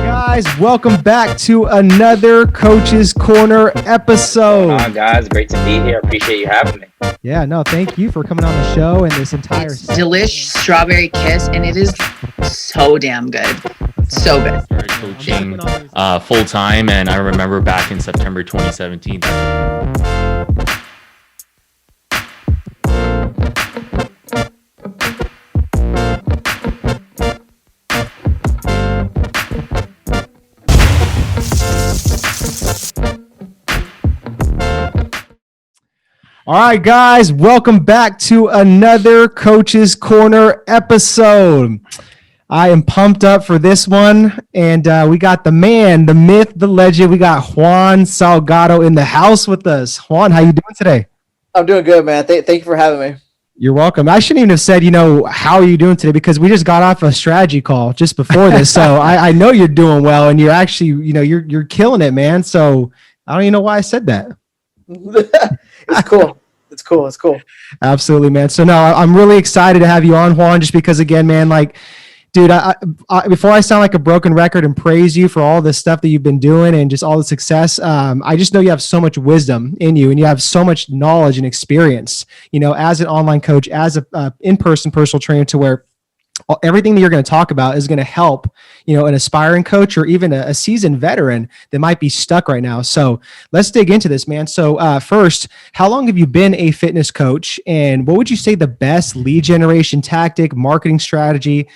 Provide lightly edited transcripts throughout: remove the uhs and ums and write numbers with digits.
Guys, welcome back to another Coach's Corner episode. Guys, great to be here. Appreciate you having me. Yeah, no, thank you for coming on the show and this entire delish strawberry kiss, and it is so damn good. So good. Started coaching full time, and I remember back in September 2017. All right, guys, welcome back to another Coach's Corner episode. I am pumped up for this one, and we got the man, the myth, the legend. We got Juan Salgado in the house with us. Juan, how you doing today? I'm doing good, man. Thank you for having me. You're welcome. I shouldn't even have said, how are you doing today? Because we just got off a strategy call just before this. So I know you're doing well, and you're actually, you're killing it, man. So I don't even know why I said that. It's cool. It's cool. Absolutely, man. So no, I'm really excited to have you on, Juan, just because, again, man, like, dude, I before I sound like a broken record and praise you for all the stuff that you've been doing and just all the success, I just know you have so much wisdom in you, and you have so much knowledge and experience, as an online coach, as a in-person personal trainer, to where everything that you're going to talk about is going to help, an aspiring coach or even a seasoned veteran that might be stuck right now. So let's dig into this, man. So first, how long have you been a fitness coach, and what would you say the best lead generation tactic, marketing strategy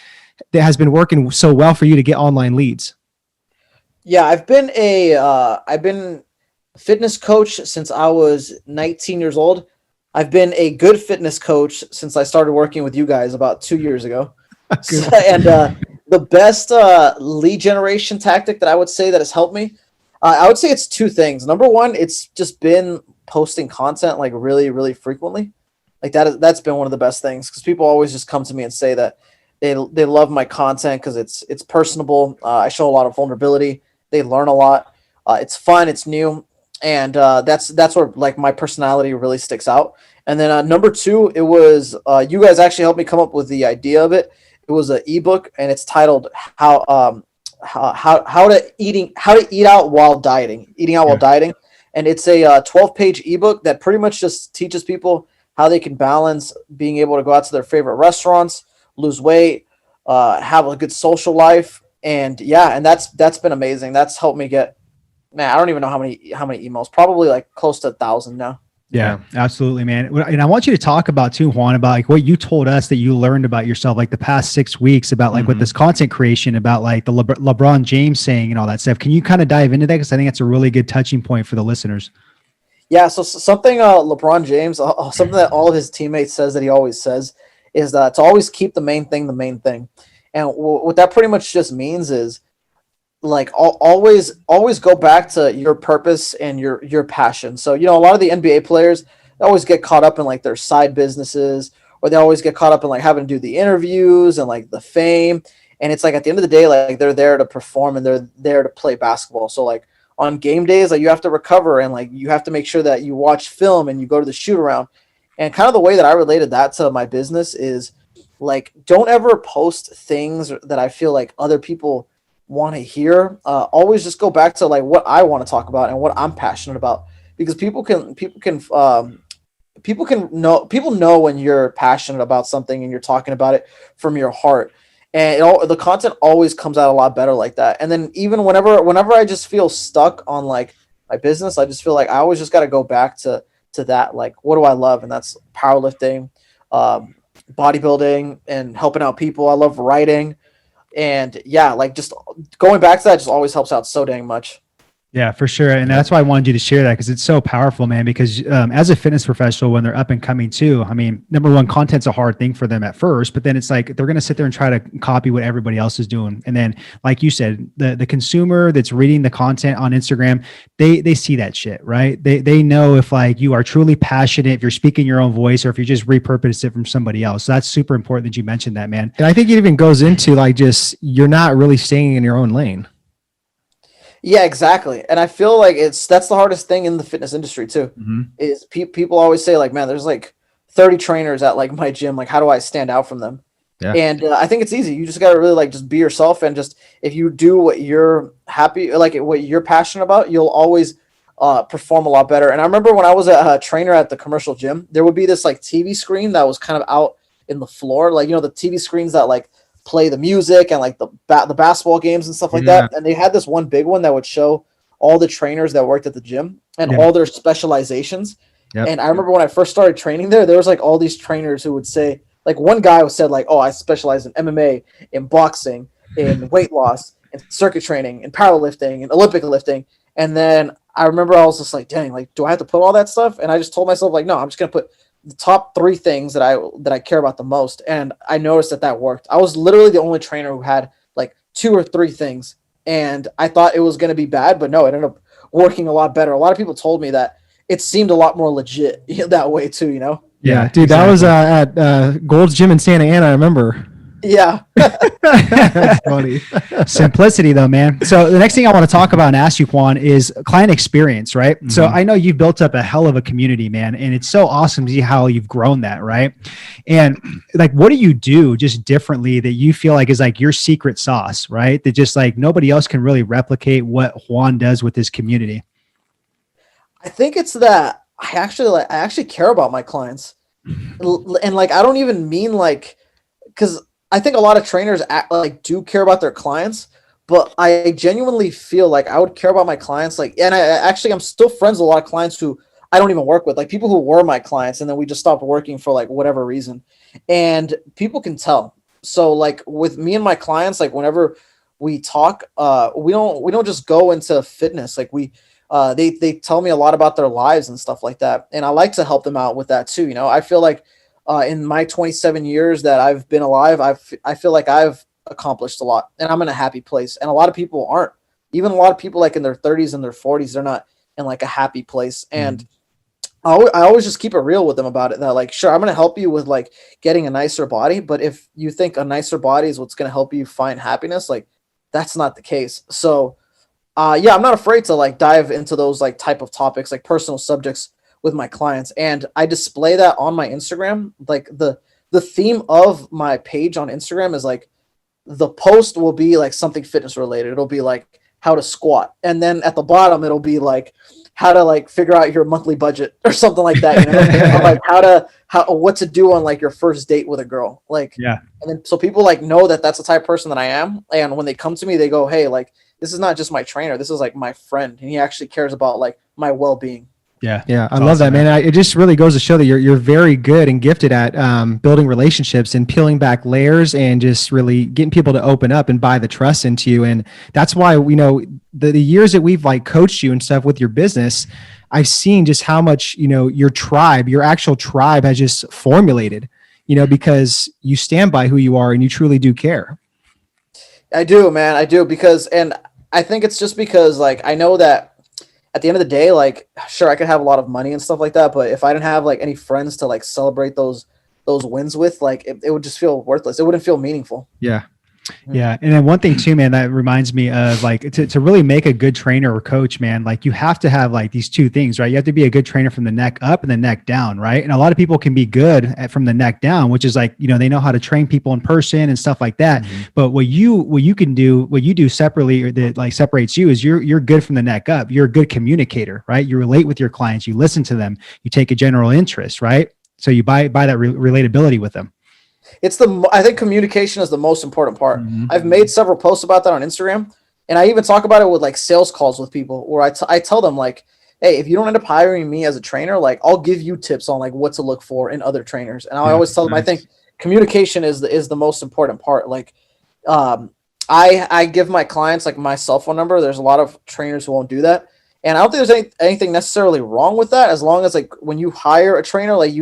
that has been working so well for you to get online leads? Yeah, I've been a fitness coach since I was 19 years old. I've been a good fitness coach since I started working with you guys about 2 years ago. The best lead generation tactic that I would say that has helped me, I would say it's two things. Number one, it's just been posting content like really, really frequently. Like that's been one of the best things, because people always just come to me and say that they love my content because it's personable. I show a lot of vulnerability. They learn a lot. It's fun. It's new. And that's where like my personality really sticks out. And then number two, it was you guys actually helped me come up with the idea of it. It was an ebook, and it's titled how to eat out while dieting. And it's a 12-page ebook that pretty much just teaches people how they can balance being able to go out to their favorite restaurants, lose weight, have a good social life, and that's been amazing. That's helped me get, man, I don't even know how many emails, probably like close to 1,000 now. Yeah, absolutely, man. And I want you to talk about too, Juan, about like what you told us that you learned about yourself, like the past 6 weeks, about like with this content creation, about like the LeBron James saying and all that stuff. Can you kind of dive into that? Because I think that's a really good touching point for the listeners. Yeah, so something LeBron James, something that all of his teammates says that he always says is that to always keep the main thing the main thing. And what that pretty much just means is like always go back to your purpose and your passion. So, a lot of the NBA players, they always get caught up in like their side businesses, or they always get caught up in like having to do the interviews and like the fame. And it's like at the end of the day, like they're there to perform and they're there to play basketball. So like on game days, like you have to recover and like you have to make sure that you watch film and you go to the shoot around. And kind of the way that I related that to my business is like, don't ever post things that I feel like other people want to hear. Always just go back to like what I want to talk about and what I'm passionate about, because people know when you're passionate about something and you're talking about it from your heart, and the content always comes out a lot better like that. And then even whenever I just feel stuck on like my business, I just feel like I always just got to go back to that, like what do I love, and that's powerlifting, bodybuilding, and helping out people. I love writing. And yeah, like just going back to that just always helps out so dang much. Yeah, for sure. And that's why I wanted you to share that, because it's so powerful, man, because as a fitness professional, when they're up and coming too, I mean, number one, content's a hard thing for them at first, but then it's like they're going to sit there and try to copy what everybody else is doing. And then, like you said, the consumer that's reading the content on Instagram, they see that shit, right? They know if like you are truly passionate, if you're speaking your own voice, or if you just repurpose it from somebody else. So that's super important that you mentioned that, man. And I think it even goes into like just you're not really staying in your own lane. Yeah, exactly. And I feel like that's the hardest thing in the fitness industry too, is people always say like, man, there's like 30 trainers at like my gym. Like, how do I stand out from them? Yeah. And I think it's easy. You just got to really like just be yourself, and just if you do what you're happy, like what you're passionate about, you'll always perform a lot better. And I remember when I was a trainer at the commercial gym, there would be this like TV screen that was kind of out in the floor, like the TV screens that like play the music and like the basketball games and stuff like that. And they had this one big one that would show all the trainers that worked at the gym and all their specializations. Yep. And I remember when I first started training there was like all these trainers who would say, like one guy who said like, oh, I specialize in MMA, in boxing, in weight loss, in circuit training, in powerlifting, in Olympic lifting. And then I remember I was just like, dang, like, do I have to put all that stuff? And I just told myself like, no, I'm just going to put the top 3 things that I care about the most. And I noticed that worked. I was literally the only trainer who had like 2 or 3 things. And I thought it was going to be bad, but no, it ended up working a lot better. A lot of people told me that it seemed a lot more legit that way too, Yeah, dude, that was at Gold's Gym in Santa Ana. I remember. Yeah. That's funny. Simplicity though, man. So the next thing I want to talk about and ask you, Juan, is client experience, right? Mm-hmm. So I know you've built up a hell of a community, man, and it's so awesome to see how you've grown that, right? And like, what do you do just differently that you feel like is like your secret sauce, right? That just like nobody else can really replicate what Juan does with his community. I think it's that I actually care about my clients, and like I don't even mean like, because I think a lot of trainers do care about their clients, but I genuinely feel like I would care about my clients. Like, and I'm still friends with a lot of clients who I don't even work with, like people who were my clients and then we just stopped working for like whatever reason, and people can tell. So like with me and my clients, like whenever we talk, we don't just go into fitness. Like they tell me a lot about their lives and stuff like that, and I like to help them out with that too. I feel like in my 27 years that I've been alive, I feel like I've accomplished a lot, and I'm in a happy place. And a lot of people aren't. Even a lot of people like in their 30s and their 40s, they're not in like a happy place. And I always just keep it real with them about it. That like, sure, I'm going to help you with like getting a nicer body, but if you think a nicer body is what's going to help you find happiness, like that's not the case. So yeah, I'm not afraid to like dive into those like type of topics, like personal subjects with my clients. And I display that on my Instagram. Like the theme of my page on Instagram is like, the post will be like something fitness related. It'll be like how to squat. And then at the bottom, it'll be like how to like figure out your monthly budget or something like that. Or like what to do on like your first date with a girl. Like, Yeah. And then so people like know that that's the type of person that I am. And when they come to me, they go, hey, like, this is not just my trainer. This is like my friend. And he actually cares about like my well-being. Yeah. I love that, man. It just really goes to show that you're very good and gifted at building relationships and peeling back layers and just really getting people to open up and buy the trust into you. And that's why, the years that we've like coached you and stuff with your business, I've seen just how much, your actual tribe has just formulated, because you stand by who you are and you truly do care. I do, man. I do and I think it's just because like, I know that at the end of the day, like, sure, I could have a lot of money and stuff like that, but if I didn't have like any friends to like celebrate those wins with, like it would just feel worthless. It wouldn't feel meaningful. Yeah. Yeah. And then one thing too, man, that reminds me of like to really make a good trainer or coach, man, like you have to have like these 2 things, right? You have to be a good trainer from the neck up and the neck down, right? And a lot of people can be good from the neck down, which is like, they know how to train people in person and stuff like that. Mm-hmm. But what you do separately, or that like separates you, is you're good from the neck up. You're a good communicator, right? You relate with your clients, you listen to them, you take a general interest, right? So you buy that relatability with them. I think communication is the most important part. Mm-hmm. I've made several posts about that on Instagram, and I even talk about it with like sales calls with people where I tell them like, hey, if you don't end up hiring me as a trainer, like I'll give you tips on like what to look for in other trainers. And I always tell them, I think communication is the most important part. Like, I give my clients like my cell phone number. There's a lot of trainers who won't do that. And I don't think there's anything necessarily wrong with that, as long as like when you hire a trainer, like,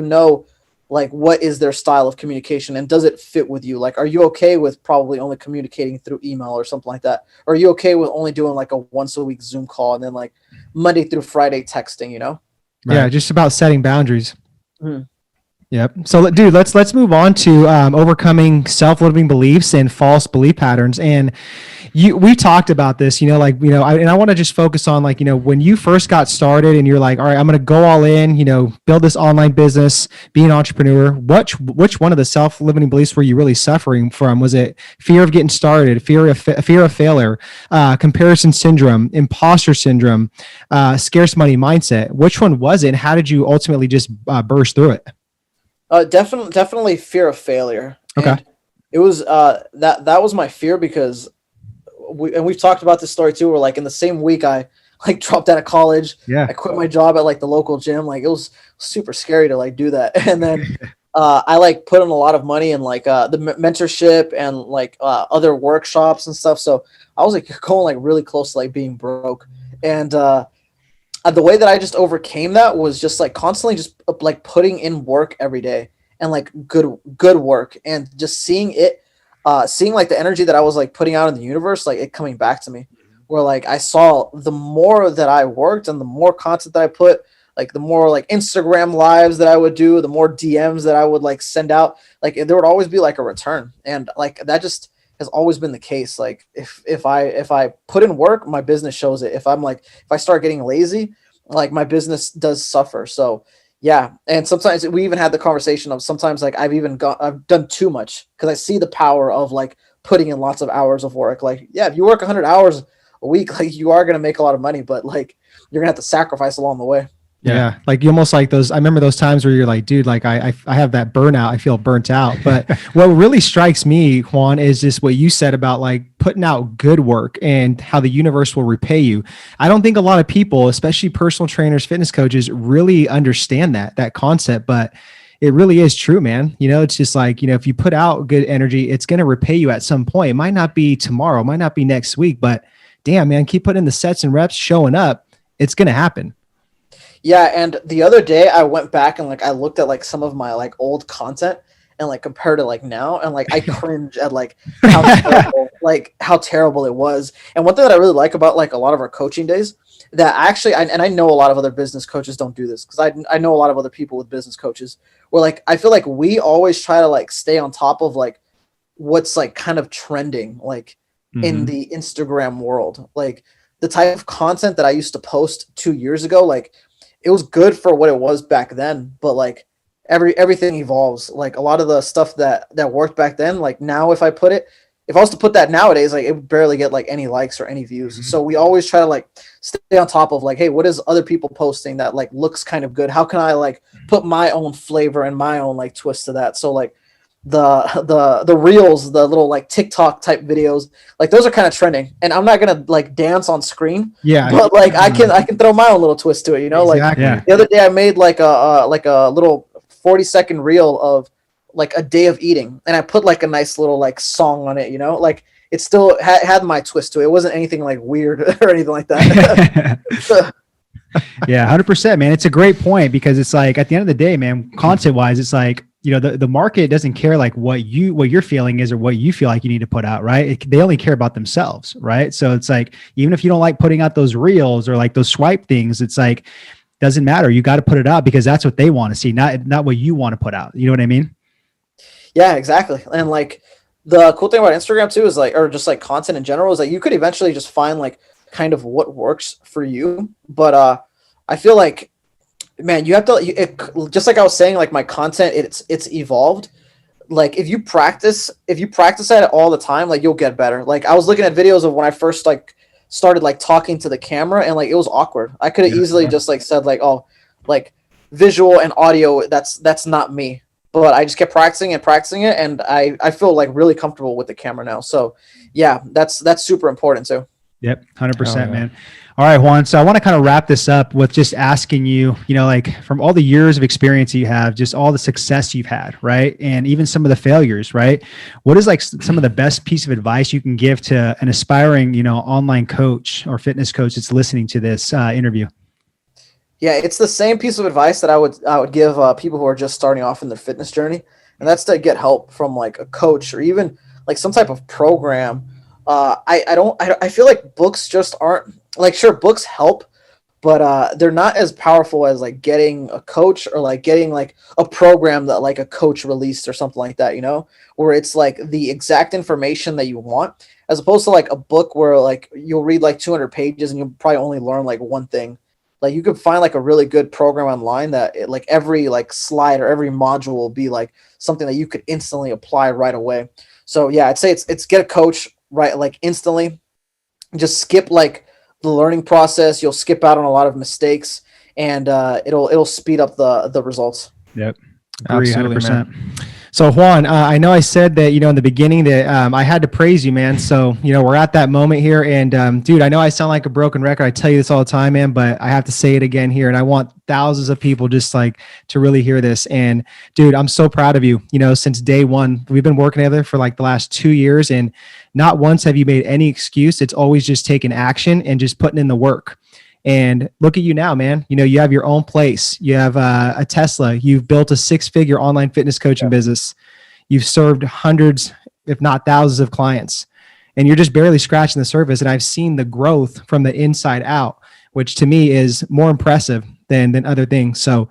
like what is their style of communication and does it fit with you? Like, are you okay with probably only communicating through email or something like that? Or are you okay with only doing like a once a week Zoom call and then like Monday through Friday texting, Right. Yeah. Just about setting boundaries. Mm-hmm. Yep. So, dude, let's move on to overcoming self-limiting beliefs and false belief patterns. And we talked about this, I want to just focus on like, when you first got started and you're like, all right, I'm going to go all in, build this online business, be an entrepreneur. Which one of the self-limiting beliefs were you really suffering from? Was it fear of getting started, fear of failure, comparison syndrome, imposter syndrome, scarce money mindset? Which one was it? And how did you ultimately just burst through it? Definitely fear of failure. Okay. And it was that was my fear because we've talked about this story too, where like in the same week I like dropped out of college. Yeah. I quit my job at like the local gym. Like it was super scary to like do that. And then I like put in a lot of money in like the mentorship and like other workshops and stuff. So I was like going like really close to like being broke. And the way that I just overcame that was just like constantly just like putting in work every day and like good work and just seeing like the energy that I was like putting out in the universe, like it coming back to me, where like I saw the more that I worked and the more content that I put, like the more like Instagram lives that I would do, the more DMs that I would like send out, like there would always be like a return. And like that just has always been the case. Like if I put in work, my business shows it. If I start getting lazy, like my business does suffer. So yeah. And sometimes we even had the conversation of sometimes like I've done too much because I see the power of like putting in lots of hours of work. Like, yeah, if you work 100 hours a week, like you are going to make a lot of money, but like you're gonna have to sacrifice along the way. Yeah. Like you almost like those, I remember those times where you're like, dude, like I have that burnout. I feel burnt out. But what really strikes me, Juan, is just what you said about like putting out good work and how the universe will repay you. I don't think a lot of people, especially personal trainers, fitness coaches, really understand that concept, but it really is true, man. It's just like, if you put out good energy, it's going to repay you at some point. It might not be tomorrow, it might not be next week, but damn, man, keep putting in the sets and reps, showing up. It's going to happen. Yeah, and the other day I went back and like I looked at like some of my like old content and like compared to like now, and like I cringe at like how terrible it was. And one thing that I really like about like a lot of our coaching days that actually I know a lot of other business coaches don't do this because I know a lot of other people with business coaches where like I feel like we always try to like stay on top of like what's like kind of trending like in the Instagram world. Like the type of content that I used to post 2 years ago, like it was good for what it was back then, but like everything evolves. Like a lot of the stuff that worked back then, like now if I was to put that nowadays, like it would barely get like any likes or any views. So we always try to like stay on top of like, hey, what is other people posting that like looks kind of good? How can I like put my own flavor and my own like twist to that? So like the reels, the little like TikTok type videos, like those are kind of trending, and I'm not gonna like dance on screen, but like I can throw my own little twist to it, Exactly. Like the other day I made like a little 40-second reel of like a day of eating, and I put like a nice little like song on it, like it still had my twist to it. It wasn't anything like weird or anything like that. Yeah, 100%, man. It's a great point because it's like at the end of the day, man, content wise, it's like, the market doesn't care like what your feeling is or what you feel like you need to put out, right? They only care about themselves, right? So it's like, even if you don't like putting out those reels or like those swipe things, it's like, doesn't matter. You got to put it out because that's what they want to see, not what you want to put out. You know what I mean? Yeah, exactly. And like the cool thing about Instagram too is like, or just like content in general, is that you could eventually just find like kind of what works for you. But I feel like, man, you have to, just like I was saying, like my content, it's evolved. Like if you practice at it all the time, like you'll get better. Like I was looking at videos of when I first like started like talking to the camera, and like it was awkward. I could have easily just like said like, oh, like visual and audio, that's not me. But I just kept practicing it, and I feel like really comfortable with the camera now. So yeah, that's super important too. Yep, 100%, man. All right, Juan. So I want to kind of wrap this up with just asking you, like from all the years of experience you have, just all the success you've had, right? And even some of the failures, right? What is like some of the best piece of advice you can give to an aspiring, online coach or fitness coach that's listening to this interview? Yeah, it's the same piece of advice that I would give people who are just starting off in their fitness journey, and that's to get help from like a coach or even like some type of program. I feel like books just aren't like, sure, books help, but they're not as powerful as like getting a coach or like getting like a program that like a coach released or something like that, you know, where it's like the exact information that you want, as opposed to like a book where like you'll read like 200 pages and you'll probably only learn like one thing. Like you could find like a really good program online that like every like slide or every module will be like something that you could instantly apply right away. So yeah, I'd say it's get a coach right like instantly. Just skip like the learning process. You'll skip out on a lot of mistakes, and it'll speed up the results. Yep. Agree, Absolutely, 100%. man. So Juan, I know I said that, in the beginning that I had to praise you, man. So, we're at that moment here, and dude, I know I sound like a broken record. I tell you this all the time, man, but I have to say it again here. And I want thousands of people just like to really hear this. And dude, I'm so proud of you. Since day one, we've been working together for like the last 2 years, and not once have you made any excuse. It's always just taking action and just putting in the work. And look at you now, man. You have your own place. You have a Tesla. You've built a 6-figure online fitness coaching business. You've served hundreds, if not thousands of clients. And you're just barely scratching the surface. And I've seen the growth from the inside out, which to me is more impressive than other things. So,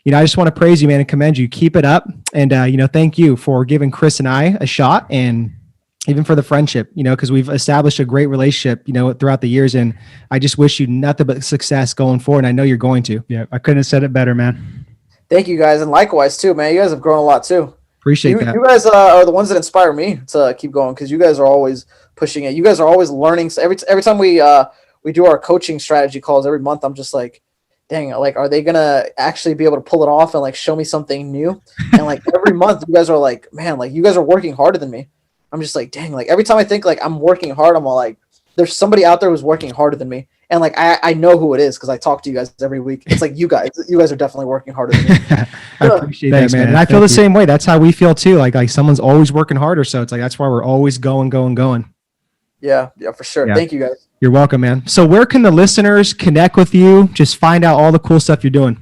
I just want to praise you, man, and commend you. Keep it up. And, thank you for giving Chris and I a shot, and even for the friendship, because we've established a great relationship, throughout the years. And I just wish you nothing but success going forward. And I know you're going to. Yeah, I couldn't have said it better, man. Thank you guys, and likewise too, man. You guys have grown a lot too. Appreciate that. You guys are the ones that inspire me to keep going, because you guys are always pushing it. You guys are always learning. So every time we do our coaching strategy calls every month, I'm just like, dang, like, are they gonna actually be able to pull it off and like show me something new? And like every month, you guys are like, man, like you guys are working harder than me. I'm just like, dang, like every time I think like I'm working hard, I'm all like, there's somebody out there who's working harder than me. And like, I know who it is because I talk to you guys every week. It's like, you guys are definitely working harder than me. I appreciate Thanks, that, man. man. And I feel Thank the you. same way. That's how we feel too. Like someone's always working harder. So it's like, that's why we're always going. Yeah, for sure. Yeah. Thank you guys. You're welcome, man. So where can the listeners connect with you? Just find out all the cool stuff you're doing.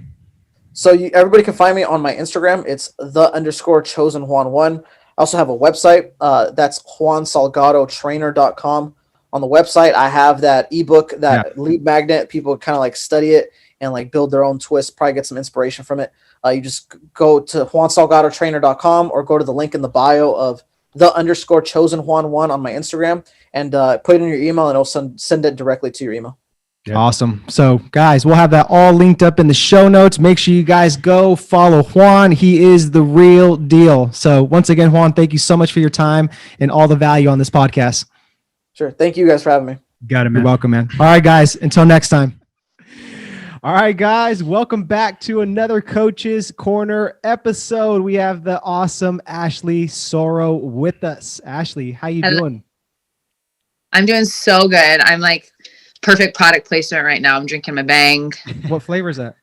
So everybody can find me on my Instagram. It's _chosen Juan1. I also have a website. That's juansalgadotrainer.com. On the website, I have that ebook, that lead magnet. People kind of like study it and like build their own twist, probably get some inspiration from it. You just go to juansalgadotrainer.com or go to the link in the bio of _chosen Juan1 on my Instagram, and put it in your email, and it'll send it directly to your email. Yep. Awesome. So guys, we'll have that all linked up in the show notes. Make sure you guys go follow Juan. He is the real deal. So once again, Juan, thank you so much for your time and all the value on this podcast. Sure. Thank you guys for having me. Got it, man. You're welcome, man. All right, guys. Until next time. All right, guys. Welcome back to another Coach's Corner episode. We have the awesome Ashley Soro with us. Ashley, how you doing? I'm doing so good. I'm like perfect product placement right now. I'm drinking my Bang. What flavor is that?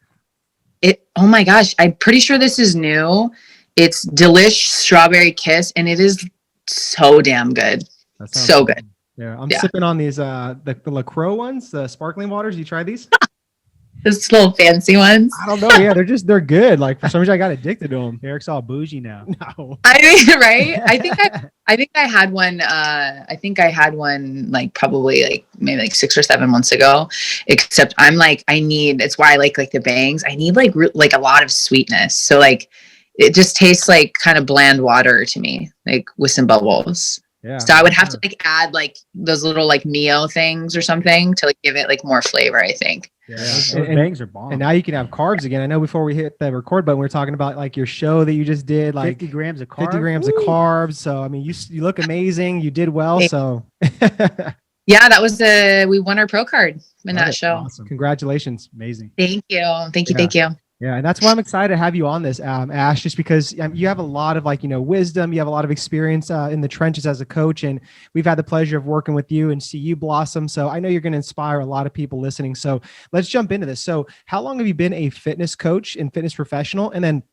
Oh my gosh. I'm pretty sure this is new. It's Delish Strawberry Kiss, and it is so damn good. That sounds So good. Yeah, I'm sipping on these the LaCroix ones, the sparkling waters. You try these? Those little fancy ones. I don't know. Yeah, they're good. Like for some reason, I got addicted to them. Eric's all bougie now. No. I mean, right? I think I had one. I think I had one like probably like maybe like 6 or 7 months ago. Except I'm like, it's why I like the Bangs. I need like a lot of sweetness. So like, it just tastes like kind of bland water to me, like with some bubbles. Yeah. So I would have to like add like those little like Mio things or something to like give it like more flavor, I think. Yeah, those And- bangs are bomb. And now you can have carbs again. I know before we hit the record button, we were talking about like your show that you just did, like 50 grams of carbs. 50 grams of carbs. So, I mean, you look amazing. You did well. Thank- So Yeah, that was we won our pro card in Love that it. show. Awesome. congratulations. Amazing. Thank you. Thank you. Yeah. Thank you. Yeah. And that's why I'm excited to have you on this, Ash, just because you have a lot of wisdom. You have a lot of experience in the trenches as a coach. And we've had the pleasure of working with you and see you blossom. So I know you're going to inspire a lot of people listening. So let's jump into this. So how long have you been a fitness coach and fitness professional? And then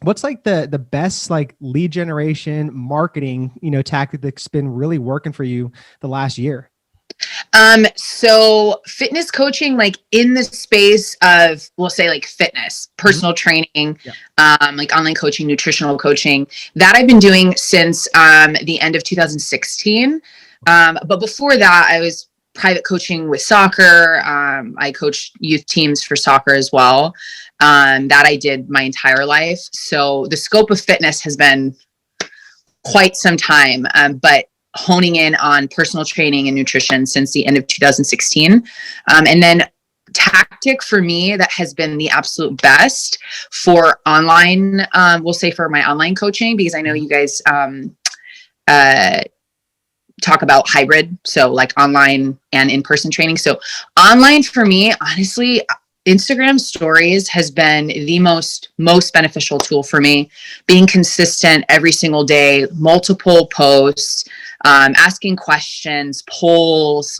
what's like the best like lead generation marketing, tactic that's been really working for you the last year? So fitness coaching, like in the space of, we'll say like fitness, personal training, like online coaching, nutritional coaching, that I've been doing since the end of 2016. But before that, I was private coaching with soccer. I coached youth teams for soccer as well. That I did my entire life. So the scope of fitness has been quite some time, but honing in on personal training and nutrition since the end of 2016. And then tactic for me that has been the absolute best for online, we'll say for my online coaching, because I know you guys talk about hybrid, so like online and in-person training. So online for me, honestly, Instagram stories has been the most beneficial tool for me. Being consistent every single day, multiple posts, asking questions, polls,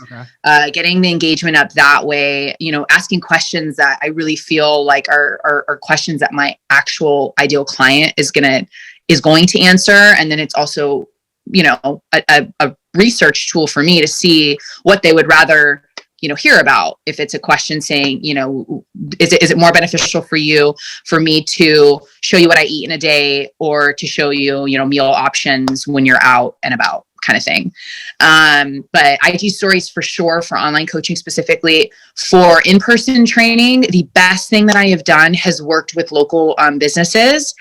getting the engagement up that way, asking questions that I really feel like are questions that my actual ideal client is going to answer. And then it's also, a research tool for me to see what they would rather hear about. If it's a question saying, is it more beneficial for you, for me to show you what I eat in a day, or to show you, meal options when you're out and about, kind of thing. But IG stories for sure, for online coaching specifically. For in-person training, the best thing that I have done has worked with local businesses.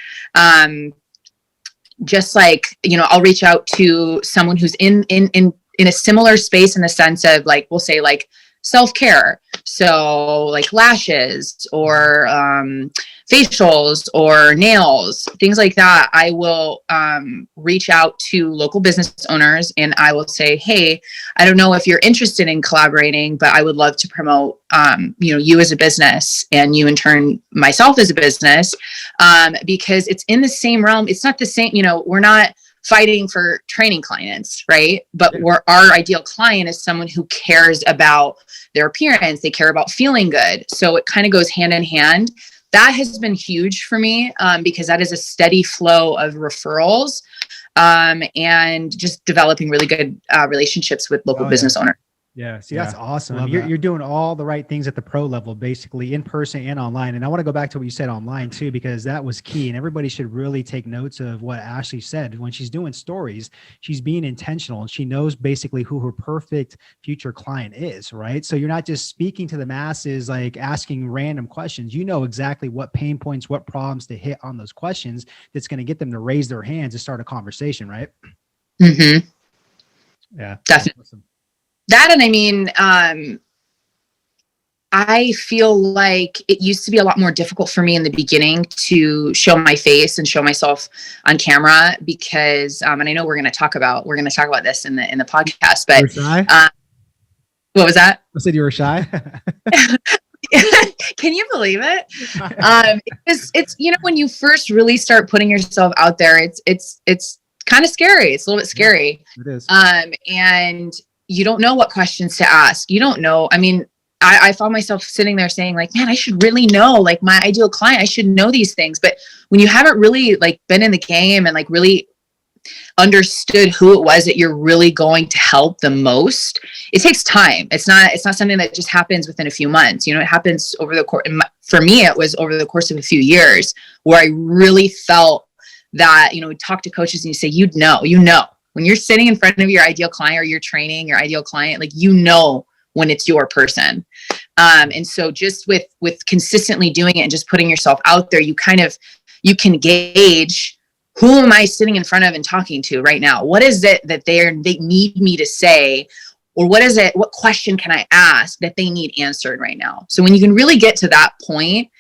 Just like, I'll reach out to someone who's in a similar space, in the sense of, like, we'll say like self-care. So like lashes or facials or nails, things like that. I will reach out to local business owners and I will say, hey, I don't know if you're interested in collaborating, but I would love to promote, you as a business, and you in turn, myself as a business, because it's in the same realm. It's not the same, we're not fighting for training clients, right? But our ideal client is someone who cares about their appearance. They care about feeling good. So it kind of goes hand in hand. That has been huge for me, because that is a steady flow of referrals, and just developing really good relationships with local business owners. Yeah. See, that's awesome. You're doing all the right things at the pro level, basically in person and online. And I want to go back to what you said online too, because that was key. And everybody should really take notes of what Ashley said. When she's doing stories, she's being intentional, and she knows basically who her perfect future client is, right? So you're not just speaking to the masses, like asking random questions. You know exactly what pain points, what problems to hit on those questions that's going to get them to raise their hands and start a conversation, right? Mm-hmm. Yeah. Definitely. Awesome. That, and I mean, I feel like it used to be a lot more difficult for me in the beginning to show my face and show myself on camera, because, and I know we're going to talk about this in the podcast, but, You were shy? What was that? I said you were shy. Can you believe it? It's when you first really start putting yourself out there, it's kind of scary. It's a little bit scary. It is. And you don't know what questions to ask. You don't know. I mean, I found myself sitting there saying, like, man, I should really know, like, my ideal client, I should know these things. But when you haven't really, like, been in the game and, like, really understood who it was that you're really going to help the most, it takes time. It's not something that just happens within a few months. It happens over the course. For me, it was over the course of a few years where I really felt that, we talk to coaches and you say, when you're sitting in front of your ideal client, or you're training your ideal client, like, when it's your person. And so just with consistently doing it and just putting yourself out there, you can gauge, who am I sitting in front of and talking to right now? What is it that they need me to say? Or what question can I ask that they need answered right now? So when you can really get to that point,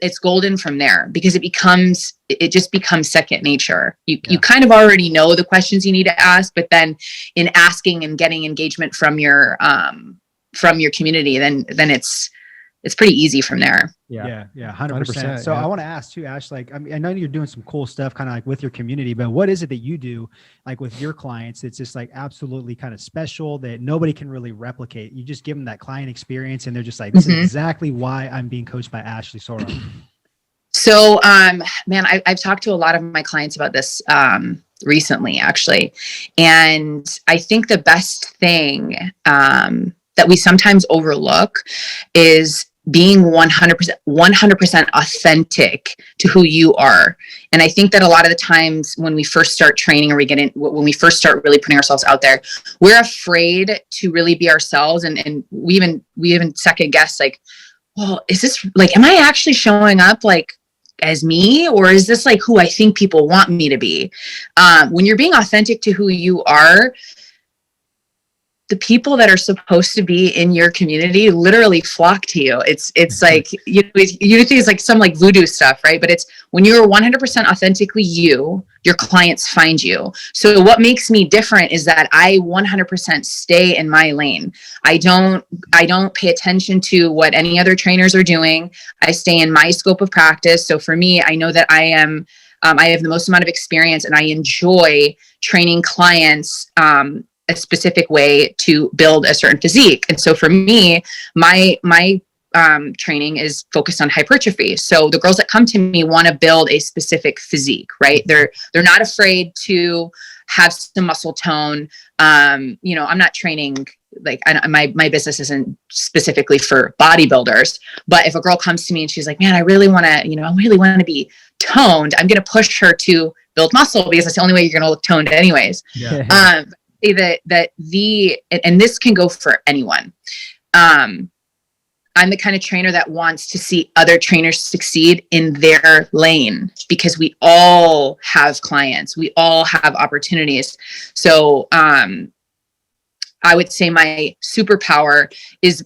it's golden from there, because it just becomes second nature. You kind of already know the questions you need to ask, but then in asking and getting engagement from your community, then it's pretty easy from there. Yeah. 100%. 100%, So yeah. I want to ask too, Ash, like, I mean, I know you're doing some cool stuff kind of like with your community, but what is it that you do, like, with your clients that's just like absolutely kind of special that nobody can really replicate? You just give them that client experience and they're just like, this is exactly why I'm being coached by Ashley Soro. So, man, I've talked to a lot of my clients about this recently, actually. And I think the best thing that we sometimes overlook is being 100% authentic to who you are. And I think that a lot of the times when we first start training or when we first start really putting ourselves out there, we're afraid to really be ourselves. And we even second guess, like, well, is this like, am I actually showing up like as me, or is this like who I think people want me to be? When you're being authentic to who you are, the people that are supposed to be in your community literally flock to you. It's like, you think it's like some like voodoo stuff, right? But it's when you're 100% authentically you, your clients find you. So what makes me different is that I 100% stay in my lane. I don't pay attention to what any other trainers are doing. I stay in my scope of practice. So for me, I know that I have the most amount of experience, and I enjoy training clients, a specific way to build a certain physique. And so for me, my training is focused on hypertrophy. So the girls that come to me want to build a specific physique, right? They're not afraid to have some muscle tone. I'm not training, like my business isn't specifically for bodybuilders, but if a girl comes to me and she's like, man, I really want to be toned, I'm going to push her to build muscle because that's the only way you're going to look toned anyways. Yeah. And this can go for anyone. I'm the kind of trainer that wants to see other trainers succeed in their lane, because we all have clients, we all have opportunities. So I would say my superpower is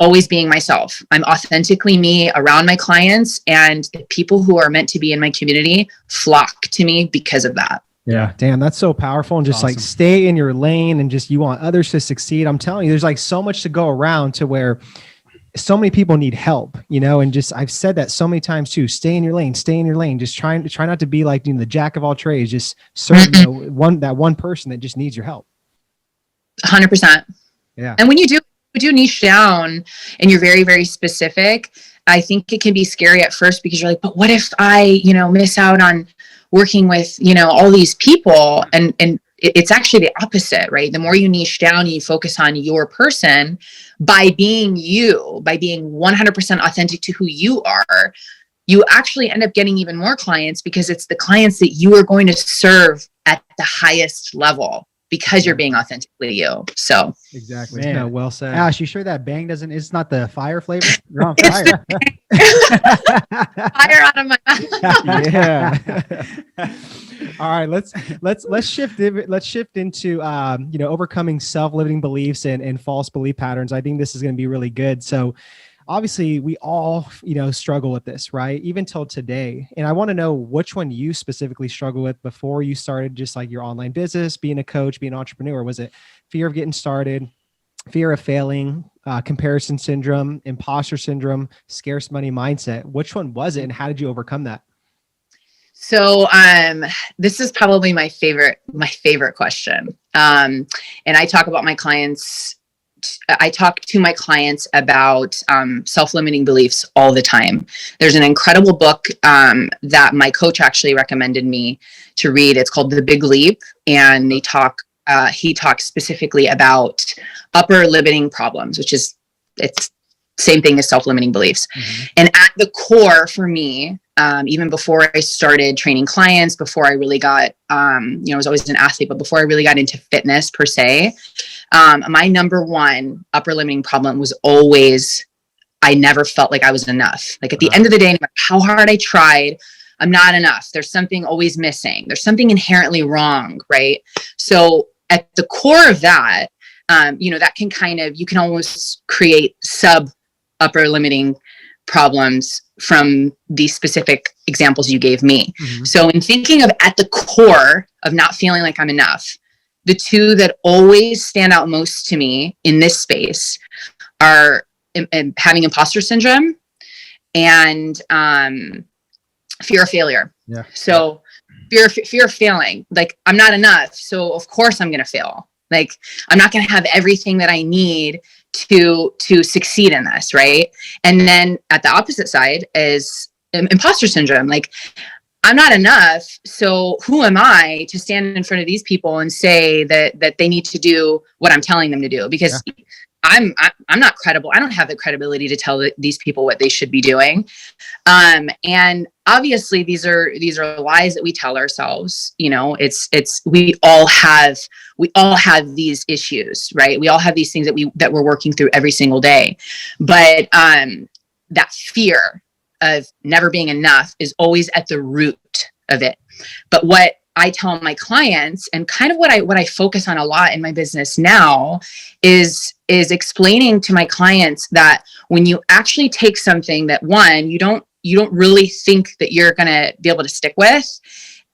always being myself. I'm authentically me around my clients, and the people who are meant to be in my community flock to me because of that. Yeah. Damn, that's so powerful. And just like Awesome. stay in your lane, and just, you want others to succeed. I'm telling you, there's like so much to go around to where so many people need help, and just, I've said that so many times too, stay in your lane, just try not to be like, the jack of all trades, just serve that one person that just needs your help. 100%. Yeah. And when you do niche down and you're very, very specific, I think it can be scary at first, because you're like, but what if I, miss out on working with, all these people? And it's actually the opposite, right? The more you niche down, you focus on your person, by being 100% authentic to who you are, you actually end up getting even more clients, because it's the clients that you are going to serve at the highest level, because you're being authentically you. So Exactly. Man. No, well said. Ash, you sure that bang it's not the fire flavor? You're on fire. fire out of my mouth. Yeah. All right, let's shift into overcoming self-limiting beliefs and false belief patterns. I think this is going to be really good. So obviously we all struggle with this, right? Even till today. And I want to know which one you specifically struggle with before you started just like your online business, being a coach, being an entrepreneur. Was it fear of getting started, fear of failing, comparison syndrome, imposter syndrome, scarce money mindset? Which one was it, and how did you overcome that? So this is probably my favorite question. And I talk to my clients about self-limiting beliefs all the time. There's an incredible book that my coach actually recommended me to read. It's called The Big Leap, and he talks specifically about upper limiting problems, it's same thing as self-limiting beliefs. Mm-hmm. And at the core for me, even before I started training clients, before I really got, I was always an athlete, but before I really got into fitness per se, my number one upper limiting problem was always, I never felt like I was enough. Like at the end of the day, no matter how hard I tried, I'm not enough. There's something always missing. There's something inherently wrong, right? So at the core of that, that can you can almost create upper limiting problems from these specific examples you gave me. Mm-hmm. So in thinking of at the core of not feeling like I'm enough, the two that always stand out most to me in this space are having imposter syndrome and fear of failure. Yeah. So fear of failing, like I'm not enough. So of course I'm going to fail. Like I'm not going to have everything that I need to succeed in this. Right. And then at the opposite side is imposter syndrome. Like I'm not enough. So who am I to stand in front of these people and say that they need to do what I'm telling them to do? Because I'm not credible. I don't have the credibility to tell these people what they should be doing. And obviously these are lies that we tell ourselves. You know, we all have these issues, right? We all have these things that we're working through every single day. But that fear of never being enough is always at the root of it. But what I tell my clients, and kind of what I focus on a lot in my business now, is explaining to my clients that when you actually take something that, one, you don't really think that you're going to be able to stick with,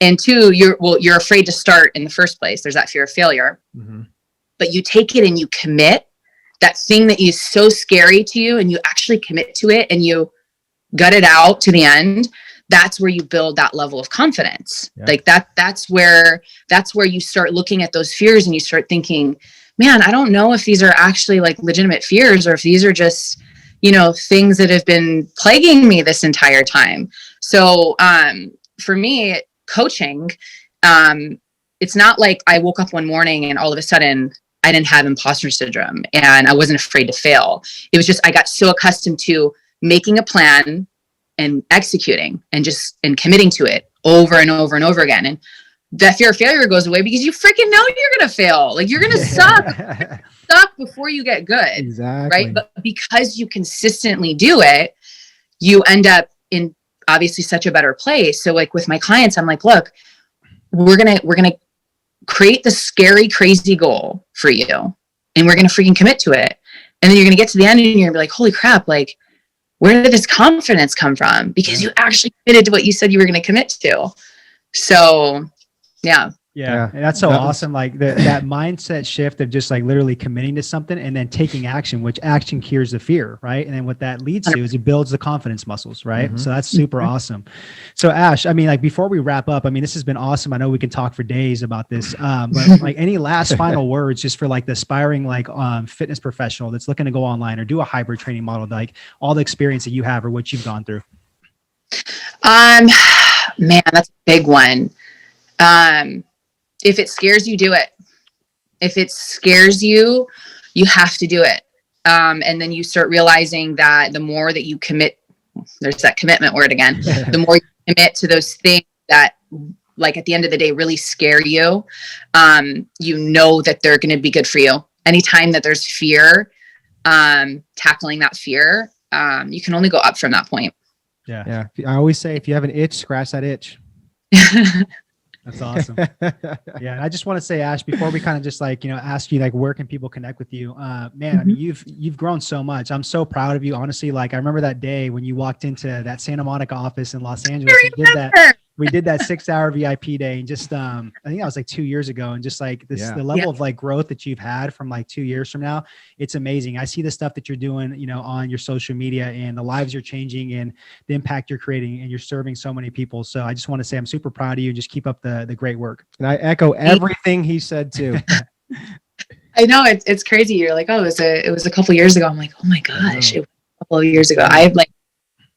and two, you're afraid to start in the first place. There's that fear of failure. Mm-hmm. But you take it and you commit, that thing that is so scary to you, and you actually commit to it and you gut it out to the end. That's where you build that level of confidence. Yeah. Like that's where you start looking at those fears and you start thinking, man, I don't know if these are actually like legitimate fears or if these are just, you know, things that have been plaguing me this entire time. So for me, coaching, it's not like I woke up one morning and all of a sudden I didn't have imposter syndrome and I wasn't afraid to fail. It was just, I got so accustomed to making a plan and executing and committing to it over and over and over again. And that fear of failure goes away because you freaking know you're going to fail. Like, you're going to suck before you get good. Exactly. Right. But because you consistently do it, you end up in obviously such a better place. So like with my clients, I'm like, look, we're going to create the scary, crazy goal for you. And we're going to freaking commit to it. And then you're going to get to the end and you're going to be like, holy crap. Like, where did this confidence come from? Because you actually committed to what you said you were going to commit to. So, yeah. Yeah. And that's so awesome. Like that mindset shift of just like literally committing to something and then taking action, which action cures the fear, right? And then what that leads to is it builds the confidence muscles, right? Mm-hmm. So that's super awesome. So Ash, I mean, like before we wrap up, I mean, this has been awesome. I know we can talk for days about this, but like any last final words just for like the aspiring like fitness professional that's looking to go online or do a hybrid training model, like all the experience that you have or what you've gone through? Man, that's a big one. If it scares you, do it. If it scares you, you have to do it. And then you start realizing that the more that you commit, there's that commitment word again, the more you commit to those things that like at the end of the day really scare you, you know that they're going to be good for you. Anytime that there's fear, tackling that fear, you can only go up from that point. Yeah. I always say, if you have an itch, scratch that itch. That's awesome. Yeah. And I just want to say, Ash, before we kind of just like, you know, ask you like, where can people connect with you? Man, I mean, you've grown so much. I'm so proud of you. Honestly, like I remember that day when you walked into that Santa Monica office in Los Angeles, we did that 6-hour VIP day and just, I think that was like 2 years ago. And just like this, the level of like growth that you've had from like 2 years from now, it's amazing. I see the stuff that you're doing, you know, on your social media and the lives you're changing and the impact you're creating, and you're serving so many people. So I just want to say, I'm super proud of you and just keep up the great work. And I echo everything he said too. I know it's crazy. You're like, oh, it was a couple years ago. I'm like, oh my gosh, it was a couple of years ago.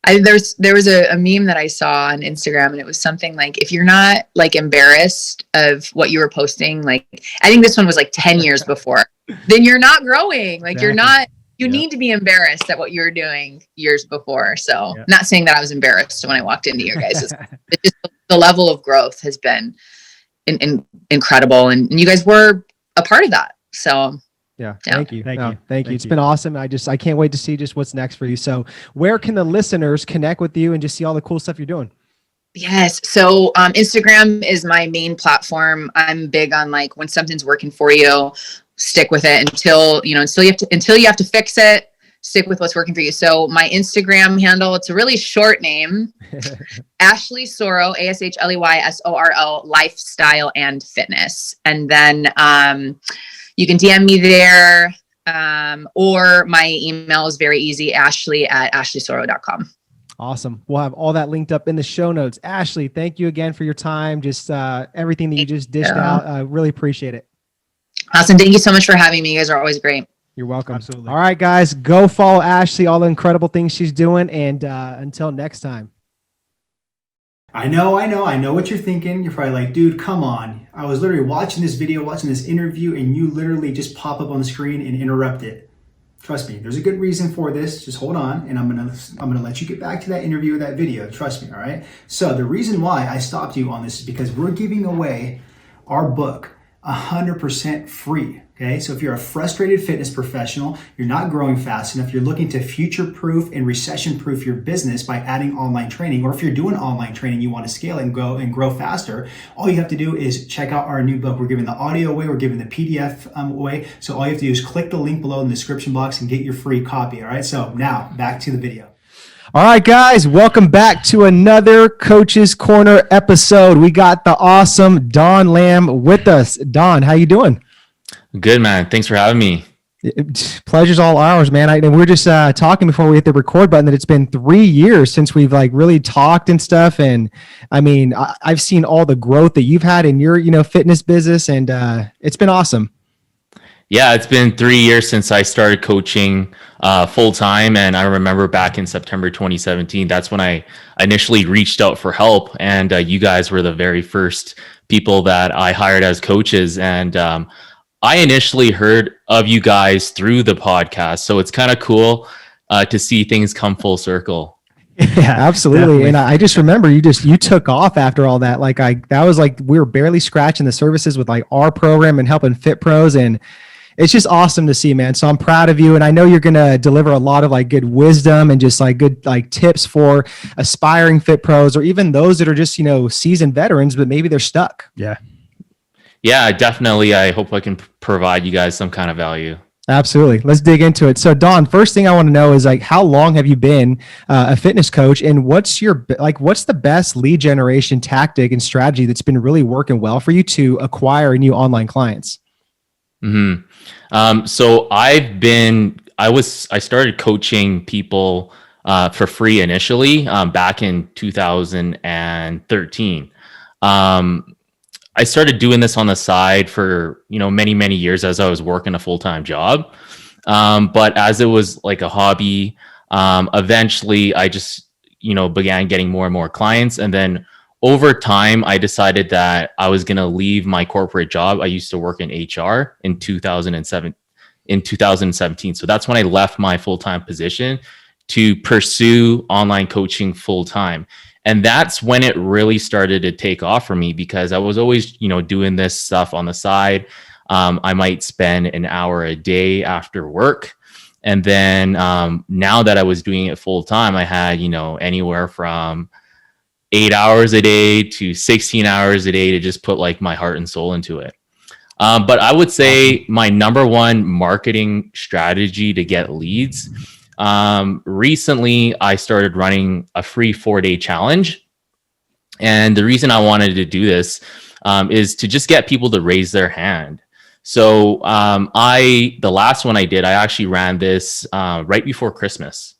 There was a meme that I saw on Instagram, and it was something like, if you're not like embarrassed of what you were posting, like, I think this one was like 10 years before, then you're not growing. Like exactly. You need to be embarrassed at what you were doing years before. So not saying that I was embarrassed when I walked into your guys', it's just the level of growth has been incredible. And you guys were a part of that. So yeah. Thank you. Thank you. It's been awesome. I can't wait to see just what's next for you. So where can the listeners connect with you and just see all the cool stuff you're doing? Yes. So Instagram is my main platform. I'm big on like, when something's working for you, stick with it until you have to fix it. Stick with what's working for you. So my Instagram handle, it's a really short name, Ashley Soro, ASHLEYSORO, lifestyle and fitness. And then you can DM me there, or my email is very easy, ashley@ashleysoro.com. Awesome. We'll have all that linked up in the show notes. Ashley, thank you again for your time. Just everything that you just dished out. I really appreciate it. Awesome. Thank you so much for having me. You guys are always great. You're welcome. Absolutely. All right, guys, go follow Ashley, all the incredible things she's doing. And until next time. I know what you're thinking. You're probably like, dude, come on. I was literally watching this video, watching this interview, and you literally just pop up on the screen and interrupt it. Trust me, there's a good reason for this. Just hold on, and I'm gonna let you get back to that interview or that video. Trust me, all right? So the reason why I stopped you on this is because we're giving away our book 100% free. Okay, so if you're a frustrated fitness professional, you're not growing fast enough, you're looking to future-proof and recession-proof your business by adding online training, or if you're doing online training, you want to scale and grow faster, all you have to do is check out our new book. We're giving the audio away, we're giving the PDF away. So all you have to do is click the link below in the description box and get your free copy. All right, so now back to the video. All right, guys, welcome back to another Coach's Corner episode. We got the awesome Don Lamb with us. Don, how you doing? Good, man. Thanks for having me. Pleasure's all ours, man. And we were just talking before we hit the record button that it's been 3 years since we've like really talked and stuff. And I mean, I've seen all the growth that you've had in your, fitness business, and it's been awesome. Yeah, it's been 3 years since I started coaching full time. And I remember back in September 2017, that's when I initially reached out for help. And you guys were the very first people that I hired as coaches. And I initially heard of you guys through the podcast. So it's kind of cool to see things come full circle. Yeah, absolutely. Definitely. And I just remember you took off after all that. That was like, we were barely scratching the surfaces with like our program and helping fit pros. And it's just awesome to see, man. So I'm proud of you. And I know you're going to deliver a lot of like good wisdom and just like good like tips for aspiring fit pros, or even those that are just, seasoned veterans, but maybe they're stuck. Yeah, definitely. I hope I can provide you guys some kind of value. Absolutely. Let's dig into it. So Don, first thing I want to know is like, how long have you been a fitness coach, and what's the best lead generation tactic and strategy that's been really working well for you to acquire new online clients? So I started coaching people for free initially back in 2013. I started doing this on the side for, many, many years as I was working a full-time job. But as it was like a hobby, eventually I just, began getting more and more clients. And then over time, I decided that I was going to leave my corporate job. I used to work in HR in 2017. So that's when I left my full-time position to pursue online coaching full-time. And that's when it really started to take off for me, because I was always, doing this stuff on the side. I might spend an hour a day after work. And then now that I was doing it full time, I had, anywhere from 8 hours a day to 16 hours a day to just put like my heart and soul into it. But I would say my number one marketing strategy to get leads. Recently I started running a free 4-day challenge. And the reason I wanted to do this is to just get people to raise their hand. So the last one I did, I actually ran this right before Christmas.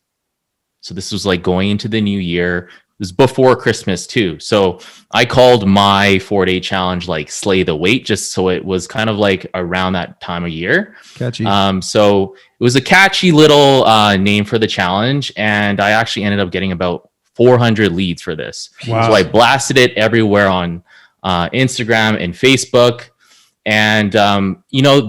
So this was like going into the new year. It was before Christmas too. So I called my 4-day challenge like Slay the Weight, just so it was kind of like around that time of year. Catchy. So it was a catchy little name for the challenge. And I actually ended up getting about 400 leads for this. Wow. So I blasted it everywhere on Instagram and Facebook. And,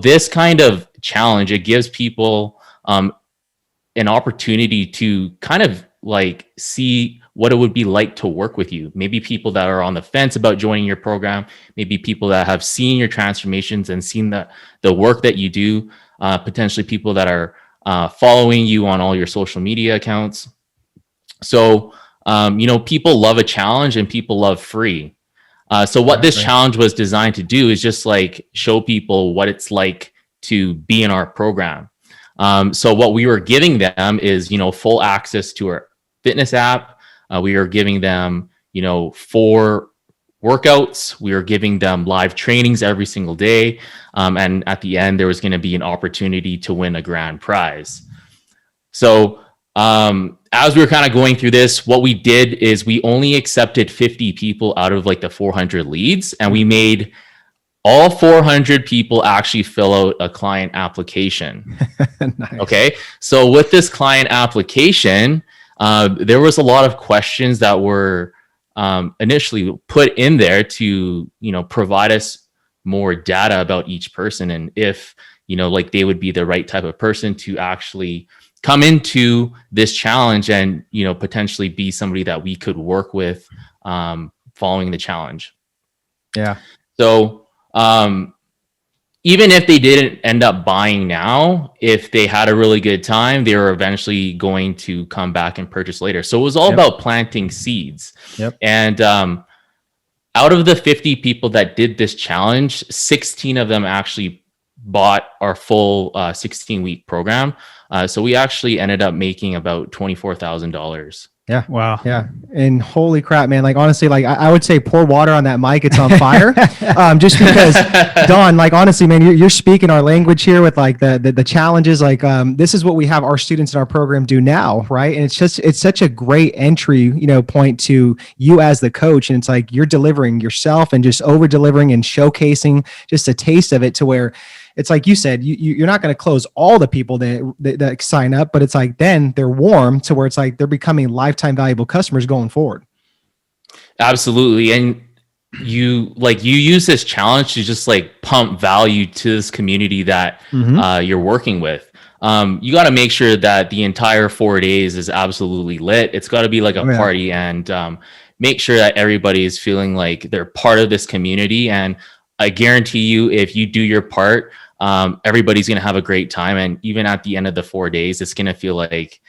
this kind of challenge, it gives people an opportunity to kind of like see what it would be like to work with you. Maybe people that are on the fence about joining your program, maybe people that have seen your transformations and seen the work that you do, potentially people that are following you on all your social media accounts. So, people love a challenge and people love free. So what this challenge was designed to do is just like show people what it's like to be in our program. So what we were giving them is, full access to our fitness app. We are giving them, 4 workouts. We are giving them live trainings every single day. And at the end, there was going to be an opportunity to win a grand prize. So as we were kind of going through this, what we did is we only accepted 50 people out of like the 400 leads, and we made all 400 people actually fill out a client application. Nice. Okay. So with this client application, there was a lot of questions that were initially put in there to, provide us more data about each person. And if, like they would be the right type of person to actually come into this challenge and, potentially be somebody that we could work with following the challenge. Yeah. So even if they didn't end up buying now, if they had a really good time, they were eventually going to come back and purchase later. So it was all about planting seeds. Yep. And out of the 50 people that did this challenge, 16 of them actually bought our full 16-week program. So we actually ended up making about $24,000. Yeah. Wow. Yeah. And holy crap, man. Like, honestly, like I would say pour water on that mic. It's on fire. Just because Don, like, honestly, man, you're speaking our language here with like the challenges. Like, this is what we have our students in our program do now. Right. And it's such a great entry, point to you as the coach. And it's like, you're delivering yourself and just over delivering and showcasing just a taste of it to where it's like you said, you're not going to close all the people that sign up, but it's like then they're warm to where it's like they're becoming lifetime valuable customers going forward. Absolutely. And you use this challenge to just like pump value to this community that you're working with. You got to make sure that the entire 4 days is absolutely lit. It's got to be like a party, and make sure that everybody is feeling like they're part of this community. And I guarantee you, if you do your part, everybody's going to have a great time. And even at the end of the 4 days, it's going to feel like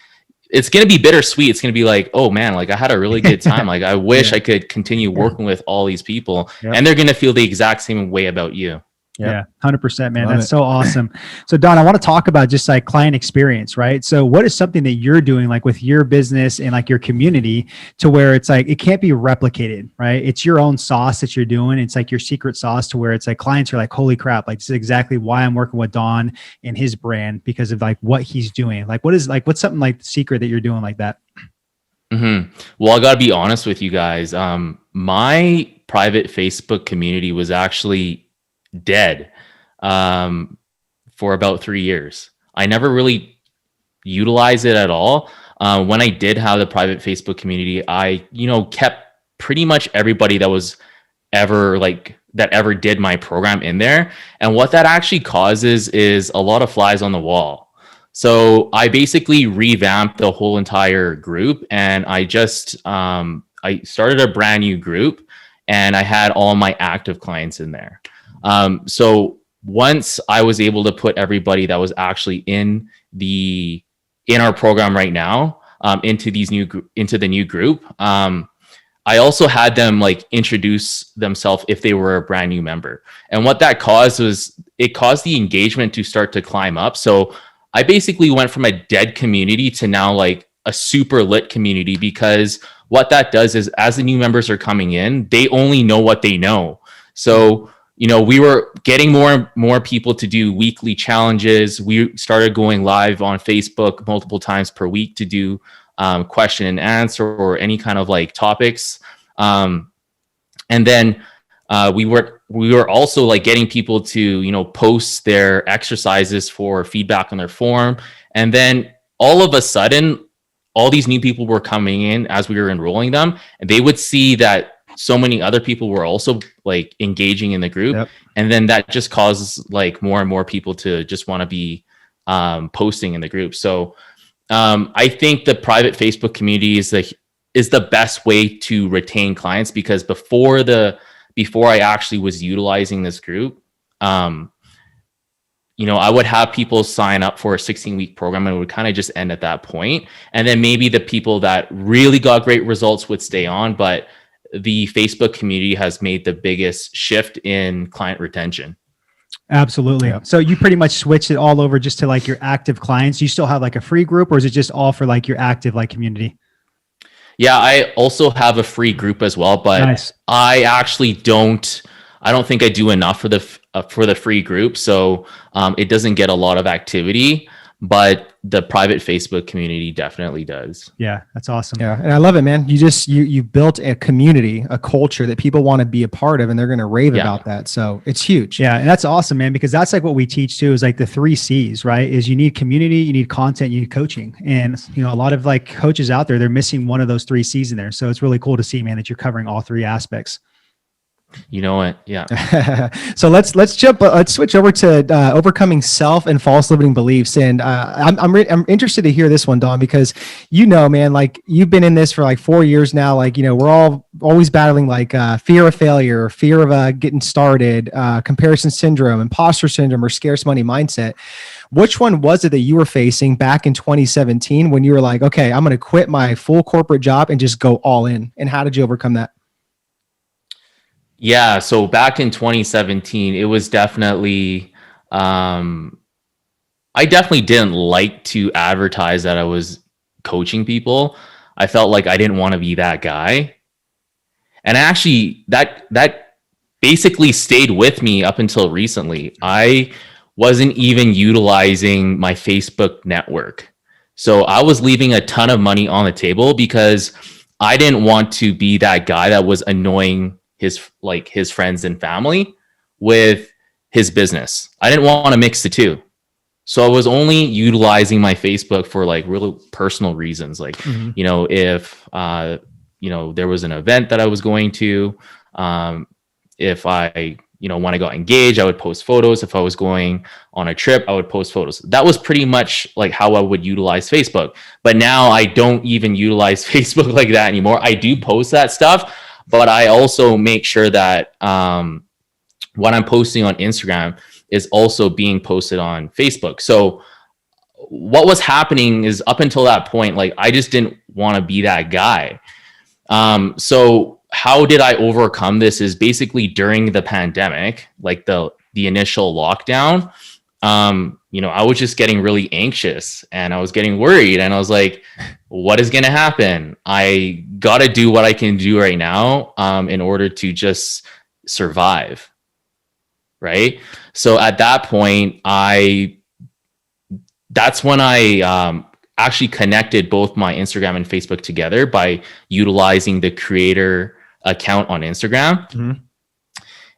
it's going to be bittersweet. It's going to be like, oh man, like I had a really good time. Like I wish I could continue working with all these people, and they're going to feel the exact same way about you. Yeah, 100%, man. Love That's it. so awesome. So Don, I want to talk about just like client experience, right? So what is something that you're doing like with your business and like your community to where it's like, it can't be replicated, right? It's your own sauce that you're doing. It's like your secret sauce to where it's like clients are like, holy crap, like this is exactly why I'm working with Don and his brand because of like what he's doing. Like what's something like the secret that you're doing like that? Well, I got to be honest with you guys. My private Facebook community was actually dead for about 3 years. I never really utilized it at all. When I did have the private Facebook community, I kept pretty much everybody that was ever did my program in there. And what that actually causes is a lot of flies on the wall. So I basically revamped the whole entire group, and I just I started a brand new group, and I had all my active clients in there. So once I was able to put everybody that was actually in our program right now, into the new group, I also had them like introduce themselves if they were a brand new member. And what that caused was it caused the engagement to start to climb up. So I basically went from a dead community to now like a super lit community, because what that does is as the new members are coming in, they only know what they know. So we were getting more people to do weekly challenges. We started going live on Facebook multiple times per week to do question and answer or any kind of like topics. And then we were also like getting people to, post their exercises for feedback on their form. And then all of a sudden, all these new people were coming in as we were enrolling them, and they would see that so many other people were also like engaging in the group. Yep. And then that just causes like more and more people to just want to be posting in the group. So I think the private Facebook community is the best way to retain clients, because before I actually was utilizing this group, I would have people sign up for a 16-week program, and it would kind of just end at that point. And then maybe the people that really got great results would stay on, but the Facebook community has made the biggest shift in client retention. Absolutely. Yeah. So you pretty much switched it all over just to like your active clients. You still have like a free group, or is it just all for like your active like community? Yeah, I also have a free group as well, but Nice. I actually don't think I do enough for the free group. So it doesn't get a lot of activity, but the private Facebook community definitely does. Yeah, that's awesome. Yeah. And I love it, man. You built a community, a culture that people want to be a part of, and they're going to rave about that. So it's huge. Yeah. And that's awesome, man, because that's like what we teach too, is like the 3 C's, right? Is you need community, you need content, you need coaching. And, a lot of like coaches out there, they're missing one of those 3 C's in there. So it's really cool to see, man, that you're covering all 3 aspects. You know what? Yeah. So let's switch over to overcoming self and false limiting beliefs. And I'm interested to hear this one, Don, because man, like you've been in this for like 4 years now. Like we're all always battling like fear of failure, fear of getting started, comparison syndrome, imposter syndrome, or scarce money mindset. Which one was it that you were facing back in 2017 when you were like, okay, I'm going to quit my full corporate job and just go all in? And how did you overcome that? Yeah, so back in 2017, it was definitely, I definitely didn't like to advertise that I was coaching people. I felt like I didn't want to be that guy. And actually, that basically stayed with me up until recently. I wasn't even utilizing my Facebook network. So I was leaving a ton of money on the table because I didn't want to be that guy that was annoying his friends and family with his business. I didn't want to mix the two. So I was only utilizing my Facebook for like real personal reasons. Like, if, there was an event that I was going to, if I, when I got engaged, I would post photos. If I was going on a trip, I would post photos. That was pretty much like how I would utilize Facebook. But now I don't even utilize Facebook like that anymore. I do post that stuff, but I also make sure that what I'm posting on Instagram is also being posted on Facebook. So what was happening is up until that point, like I just didn't want to be that guy. So how did I overcome this is basically during the pandemic, like the initial lockdown, I was just getting really anxious and I was getting worried and I was like, what is going to happen? I got to do what I can do right now in order to just survive. Right. So at that point, that's when I actually connected both my Instagram and Facebook together by utilizing the creator account on Instagram. Mm-hmm.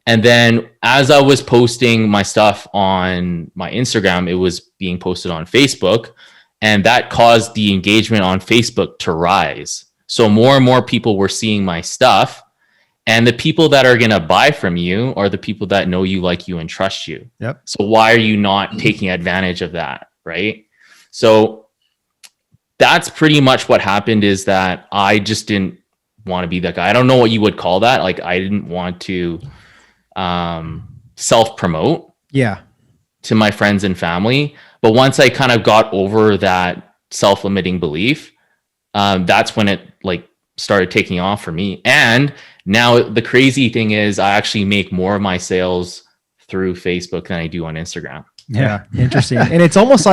And then as I was posting my stuff on my Instagram, it was being posted on Facebook, and that caused the engagement on Facebook to rise. So more and more people were seeing my stuff, and the people that are going to buy from you are the people that know you, like you, and trust you. Yep. So why are you not taking advantage of that? Right. So that's pretty much what happened, is that I just didn't want to be that guy. I don't know what you would call that. Like I didn't want to self-promote to my friends and family. But once I kind of got over that self-limiting belief, that's when it like started taking off for me. And now the crazy thing is I actually make more of my sales through Facebook than I do on Instagram. Yeah. Interesting. And it's almost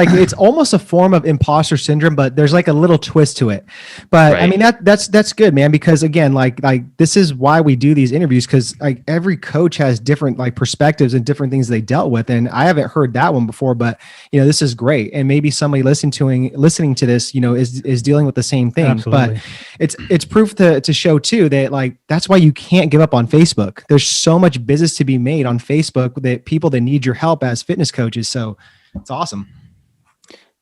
a form of imposter syndrome, but there's like a little twist to it. But right. I mean, that's good, man, because again, like this is why we do these interviews, because like every coach has different like perspectives and different things they dealt with. And I haven't heard that one before, but this is great. And maybe somebody listening to this, is dealing with the same thing. Absolutely. But it's proof to show too that like that's why you can't give up on Facebook. There's so much business to be made on Facebook that people that need your help as fitness coaches. So it's awesome.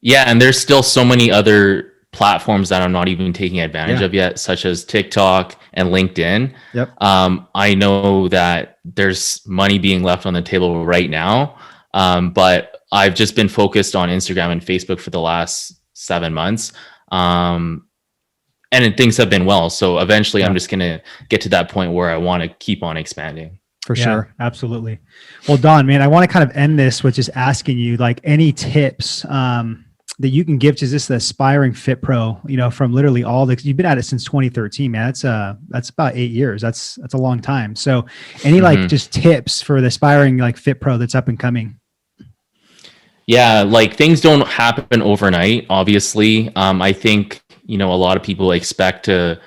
Yeah. And there's still so many other platforms that I'm not even taking advantage of yet, such as TikTok and LinkedIn. Yep. I know that there's money being left on the table right now. But I've just been focused on Instagram and Facebook for the last 7 months. And things have been well. So eventually I'm just going to get to that point where I want to keep on expanding. For sure. Absolutely. Well, Don, man, I want to kind of end this with just asking you like any tips that you can give to just the aspiring fit pro, from literally you've been at it since 2013, man. That's about 8 years. That's a long time. So any like just tips for the aspiring like fit pro that's up and coming? Yeah. Like things don't happen overnight. Obviously. I think, a lot of people expect to,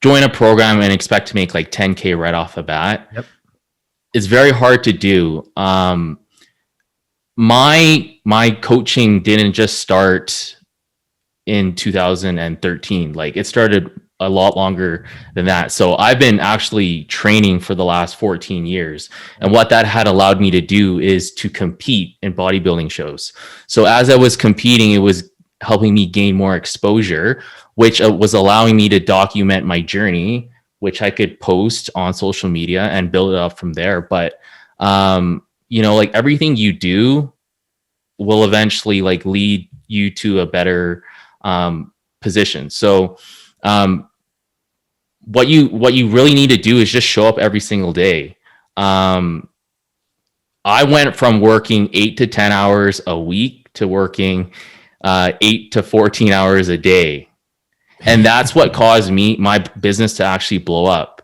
join a program and expect to make like 10K right off the bat. Yep. It's very hard to do. My coaching didn't just start in 2013. Like it started a lot longer than that. So I've been actually training for the last 14 years. And what that had allowed me to do is to compete in bodybuilding shows. So as I was competing, it was helping me gain more exposure, which was allowing me to document my journey, which I could post on social media and build it up from there. But like everything you do will eventually like lead you to a better position. So what you really need to do is just show up every single day. I went from working 8 to 10 hours a week to working 8 to 14 hours a day. And that's what caused my business to actually blow up.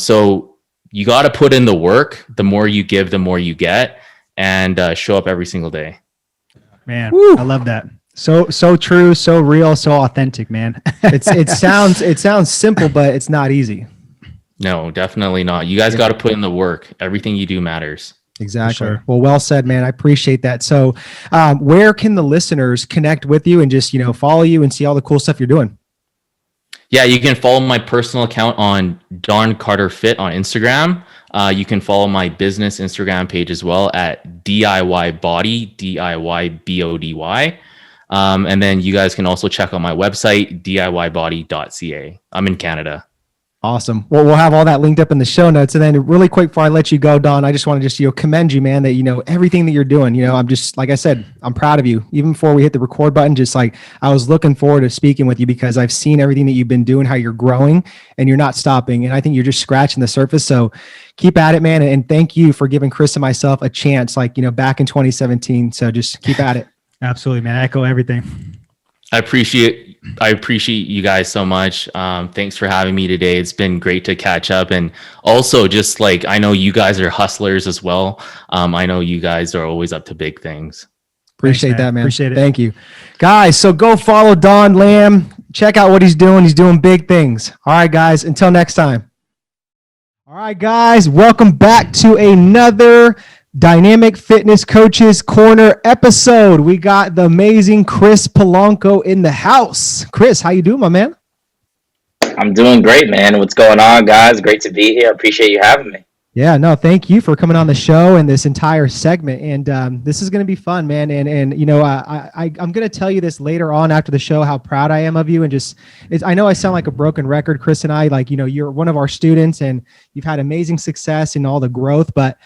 So you got to put in the work. The more you give, the more you get, and show up every single day. Man, Woo. I love that. So true, so real, so authentic, man. It sounds simple, but it's not easy. No, definitely not. You guys got to put in the work. Everything you do matters. Exactly. Sure. Well said, man. I appreciate that. So, where can the listeners connect with you and just, follow you and see all the cool stuff you're doing? Yeah, you can follow my personal account on Don Carter Fit on Instagram. You can follow my business Instagram page as well at DIY Body, DIYBODY. And then you guys can also check out my website, DIYbody.ca. I'm in Canada. Awesome. Well, we'll have all that linked up in the show notes. And then really quick before I let you go, Don, I just want to just, commend you, man, that, everything that you're doing, I'm just, like I said, I'm proud of you. Even before we hit the record button, just like I was looking forward to speaking with you because I've seen everything that you've been doing, how you're growing and you're not stopping. And I think you're just scratching the surface. So keep at it, man. And thank you for giving Chris and myself a chance, back in 2017. So just keep at it. Absolutely, man. I echo everything. I appreciate you guys so much. Thanks for having me today. It's been great to catch up. And also just I know you guys are hustlers as well. I know you guys are always up to big things. Appreciate Thanks, that, man. Appreciate it. Thank you. Guys, so go follow Don Lamb. Check out what he's doing. He's doing big things. All right, guys, until next time. All right, guys, welcome back to another Dynamic Fitness Coaches Corner episode. We got the amazing Chris Polanco in the house. Chris, how you doing, my man? I'm doing great, man. What's going on, guys? Great to be here. Appreciate you having me. Yeah, no, thank you for coming on the show and this entire segment. And this is going to be fun, man. And I'm going to tell you this later on after the show, how proud I am of you. And I know I sound like a broken record, Chris and I, you're one of our students and you've had amazing success in all the growth, but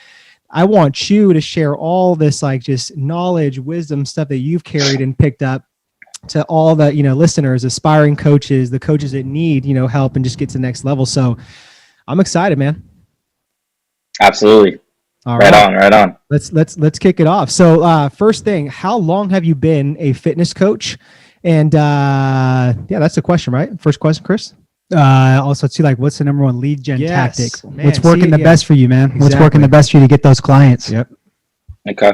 I want you to share all this, just knowledge, wisdom, stuff that you've carried and picked up to all the, listeners, aspiring coaches, the coaches that need, help and just get to the next level. So I'm excited, man. Absolutely. All right. right. Right on. Let's kick it off. So first thing, how long have you been a fitness coach? And yeah, that's the question, right? First question, Chris. Also too, what's the number one lead gen tactic? Man, what's working the best for you, man? Exactly. What's working the best for you to get those clients? Yep. Okay.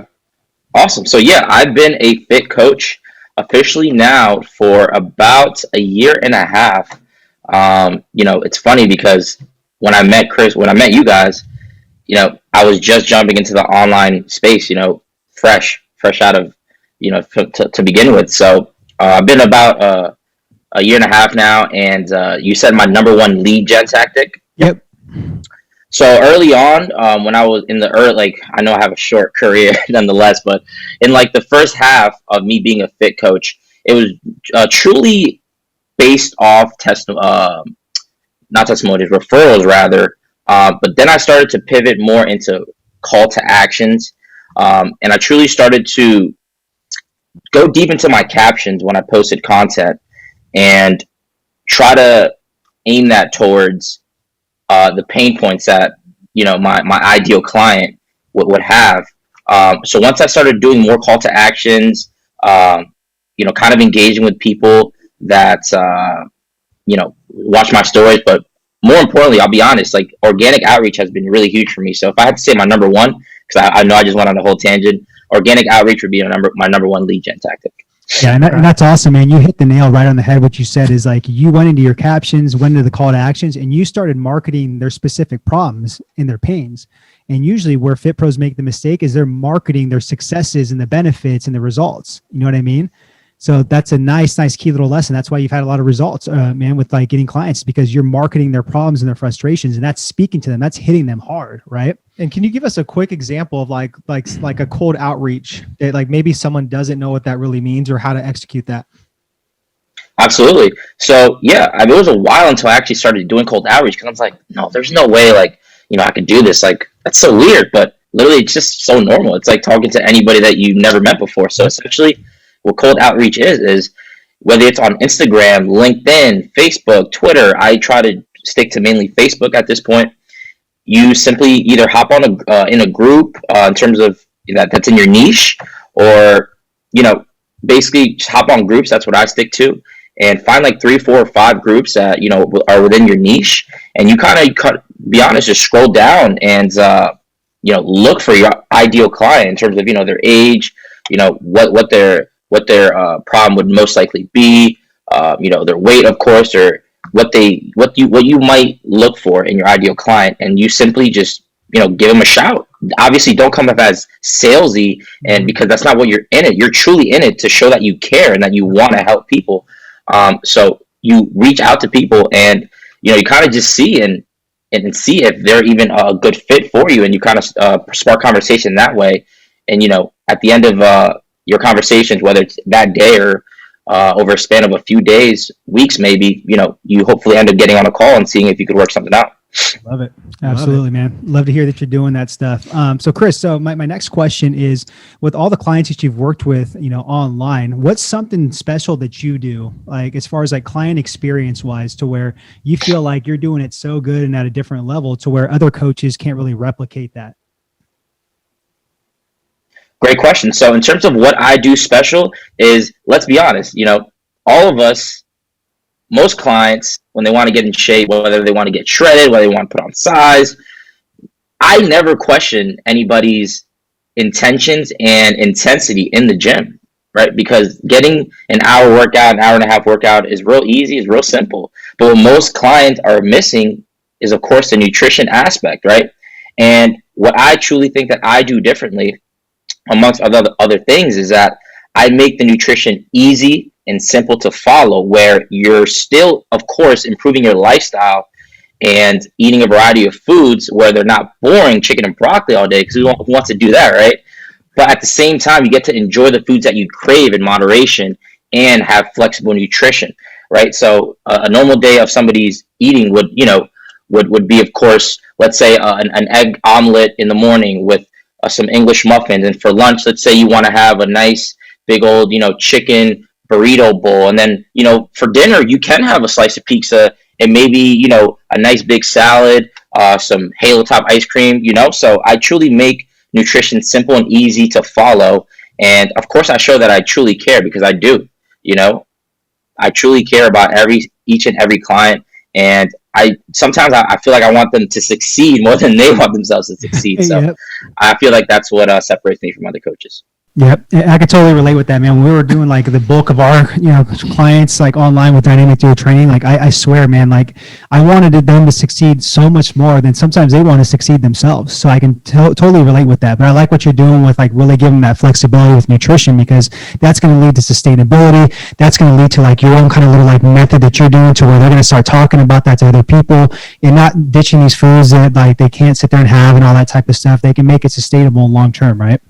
Awesome. So yeah, I've been a fit coach officially now for about a year and a half. It's funny because when I met you guys, I was just jumping into the online space, fresh out of, to begin with. So I've been about a year and a half now, and you said my number one lead gen tactic. Yep. So early on, when I was in the early, I know I have a short career nonetheless, but in the first half of me being a fit coach, it was truly based off not testimonials, referrals rather. But then I started to pivot more into call to actions, and I truly started to go deep into my captions when I posted content and try to aim that towards the pain points that my ideal client would have. So once I started doing more call to actions, kind of engaging with people that watch my stories, but more importantly, I'll be honest, organic outreach has been really huge for me. So if I had to say my number one, because I know I just went on a whole tangent, organic outreach would be my number one lead gen tactic. Yeah, and that's awesome, man. You hit the nail right on the head. What you said is you went into your captions, went into the call to actions, and you started marketing their specific problems and their pains. And usually where fit pros make the mistake is they're marketing their successes and the benefits and the results. You know what I mean? So that's a nice key little lesson. That's why you've had a lot of results, man, with getting clients, because you're marketing their problems and their frustrations, and that's speaking to them. That's hitting them hard, right? And can you give us a quick example of like a cold outreach that maybe someone doesn't know what that really means or how to execute that? Absolutely. So yeah, I mean, it was a while until I actually started doing cold outreach because I was like, no, there's no way, like, I could do this. Like, that's so weird, but literally, it's just so normal. It's like talking to anybody that you never met before. So essentially, what cold outreach is whether it's on Instagram, LinkedIn, Facebook, Twitter. I try to stick to mainly Facebook at this point. You simply either hop on in a group in terms of that's in your niche, or basically just hop on groups. That's what I stick to, and find like 3, 4, or 5 groups that are within your niche, and you kind of be honest, just scroll down and look for your ideal client in terms of their age, what their problem would most likely be, their weight, of course, or what you might look for in your ideal client, and you simply just give them a shout. Obviously, don't come up as salesy, and because that's not what you're in it. You're truly in it to show that you care and that you want to help people. So you reach out to people, and you kind of just see and see if they're even a good fit for you, and you kind of spark conversation that way. And at the end of your conversations, whether it's that day or over a span of a few days, weeks, maybe, you hopefully end up getting on a call and seeing if you could work something out. Love it. Absolutely, man. Love to hear that you're doing that stuff. So Chris, my next question is, with all the clients that you've worked with, online, what's something special that you do, like as far as like client experience wise, to where you feel like you're doing it so good and at a different level to where other coaches can't really replicate that? Great question. So in terms of what I do special is, let's be honest, all of us, most clients, when they want to get in shape, whether they want to get shredded, whether they want to put on size, I never question anybody's intentions and intensity in the gym, right? Because getting an hour workout, an hour and a half workout is real easy, is real simple. But what most clients are missing is, of course, the nutrition aspect, right? And what I truly think that I do differently, amongst other things, is that I make the nutrition easy and simple to follow, where you're still, of course, improving your lifestyle and eating a variety of foods where they're not boring chicken and broccoli all day, because who wants to do that, right? But at the same time, you get to enjoy the foods that you crave in moderation and have flexible nutrition, right? So a normal day of somebody's eating would be, of course, let's say an egg omelet in the morning with some English muffins, and for lunch, let's say you want to have a nice big old chicken burrito bowl, and then for dinner you can have a slice of pizza and maybe a nice big salad, some Halo Top ice cream. So I truly make nutrition simple and easy to follow, and of course I show that I truly care, because I do. I truly care about each and every client, and sometimes I feel like I want them to succeed more than they want themselves to succeed. So yep. I feel like that's what separates me from other coaches. Yep. I could totally relate with that, man. When we were doing like the bulk of our, clients like online with Dynamic Duo training, like I swear, man, like I wanted them to succeed so much more than sometimes they want to succeed themselves. So I can totally relate with that. But I like what you're doing with like really giving that flexibility with nutrition, because that's going to lead to sustainability. That's going to lead to like your own kind of little like method that you're doing, to where they're going to start talking about that to other people and not ditching these foods that like they can't sit there and have and all that type of stuff. They can make it sustainable and long term, right?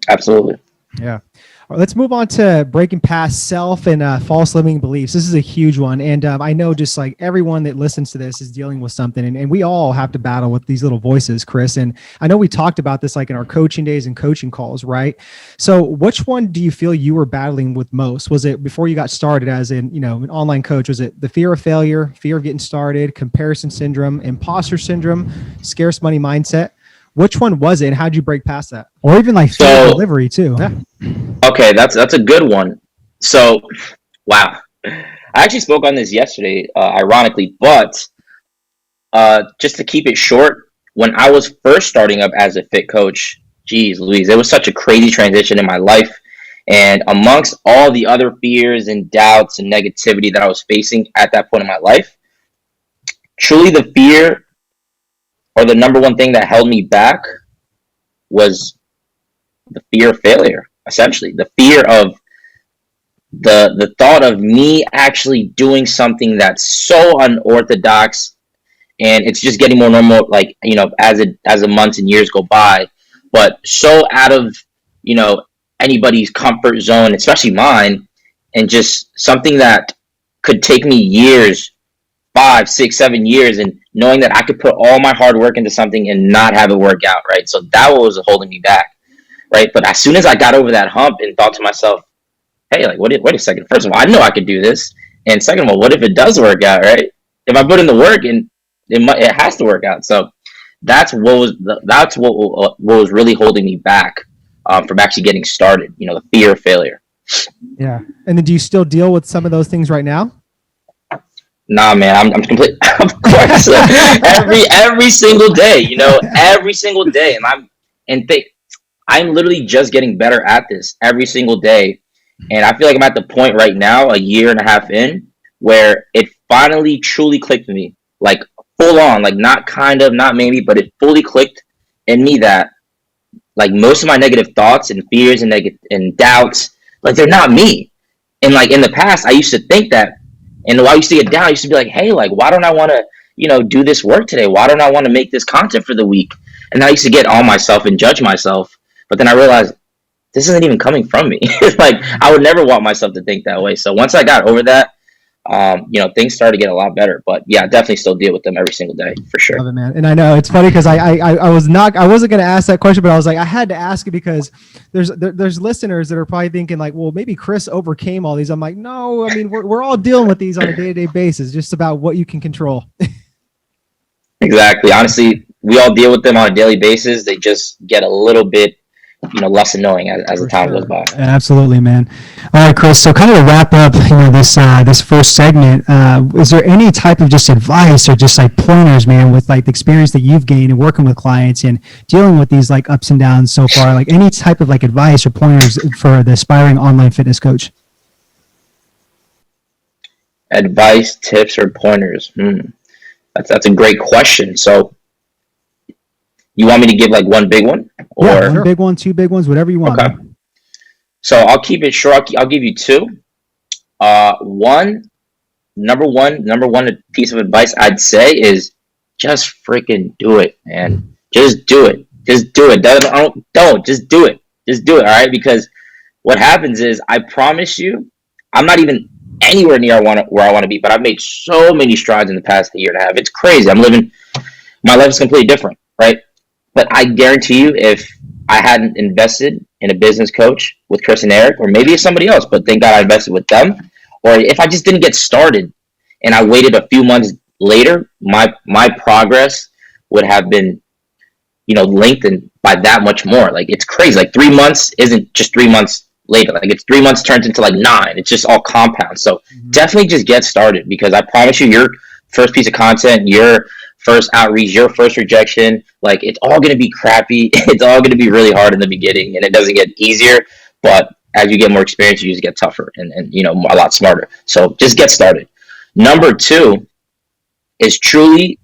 Absolutely. Yeah. All right, let's move on to breaking past self and false limiting beliefs. This is a huge one. And I know just like everyone that listens to this is dealing with something, and we all have to battle with these little voices, Chris. And I know we talked about this like in our coaching days and coaching calls, right? So which one do you feel you were battling with most? Was it before you got started as an online coach? Was it the fear of failure, fear of getting started, comparison syndrome, imposter syndrome, scarce money mindset? Which one was it, and how'd you break past that? Or even like food delivery too. Yeah. Okay, that's a good one. So, wow. I actually spoke on this yesterday, ironically, but just to keep it short, when I was first starting up as a fit coach, geez Louise, it was such a crazy transition in my life. And amongst all the other fears and doubts and negativity that I was facing at that point in my life, truly the fear, or the number one thing that held me back, was the fear of failure, essentially. The fear of the thought of me actually doing something that's so unorthodox, and it's just getting more normal, like, as the months and years go by, but so out of, anybody's comfort zone, especially mine, and just something that could take me years, 5, 6, 7 years, and knowing that I could put all my hard work into something and not have it work out, right? So that was holding me back, right? But as soon as I got over that hump and thought to myself, hey, like, wait a second. First of all, I know I could do this. And second of all, what if it does work out, right? If I put in the work, and it has to work out. So that's what was really holding me back from actually getting started. You know, the fear of failure. Yeah. And then do you still deal with some of those things right now? Nah, man, I'm complete. Of course, every single day, you know, every single day, I'm literally just getting better at this every single day. And I feel like I'm at the point right now, a year and a half in, where it finally truly clicked with me, like full on, like not kind of, not maybe, but it fully clicked in me that like most of my negative thoughts and fears and doubts, like they're not me. And like in the past, I used to think that, and while I used to get down, I used to be like, hey, like why don't I want to, you know, do this work today? Why don't I want to make this content for the week? And I used to get on myself and judge myself, but then I realized, this isn't even coming from me. Like I would never want myself to think that way. So once I got over that, you know, things started to get a lot better. But yeah, I definitely still deal with them every single day for sure. Love it, man. And I know it's funny because I wasn't going to ask that question, but I was like, I had to ask it because there's listeners that are probably thinking like, well, maybe Chris overcame all these. I'm like, no, I mean, we're all dealing with these on a day-to-day basis, just about what you can control. Exactly. Honestly, we all deal with them on a daily basis. They just get a little bit, you know, less annoying as the time goes by. Absolutely, man. All right, Chris. So kind of to wrap up, you know, this first segment, is there any type of just advice or just like pointers, man, with like the experience that you've gained and working with clients and dealing with these like ups and downs so far, like any type of like advice or pointers for the aspiring online fitness coach? Advice, tips, or pointers? That's a great question. So you want me to give like one big one? Or Yeah, one big one, two big ones, whatever you want. Okay. Man. So I'll keep it short. I'll give you two. Number one piece of advice I'd say is just freaking do it, man. Just do it. Just do it. Don't just do it. Just do it. All right. Because what happens is, I promise you, I'm not even anywhere near where I want to be, but I've made so many strides in the past year and a half. It's crazy. My life is completely different, right? But I guarantee you, if I hadn't invested in a business coach with Chris and Eric, or maybe it's somebody else, but thank God I invested with them, or if I just didn't get started and I waited a few months later, my progress would have been, you know, lengthened by that much more. Like it's crazy. Like 3 months isn't just 3 months later. Like it's 3 months turns into like 9. It's just all compound. So definitely just get started, because I promise you, your first piece of content, your first outreach, your first rejection, like it's all going to be crappy. It's all going to be really hard in the beginning, and it doesn't get easier. But as you get more experience, you just get tougher and you know, a lot smarter. So just get started. Number 2 is truly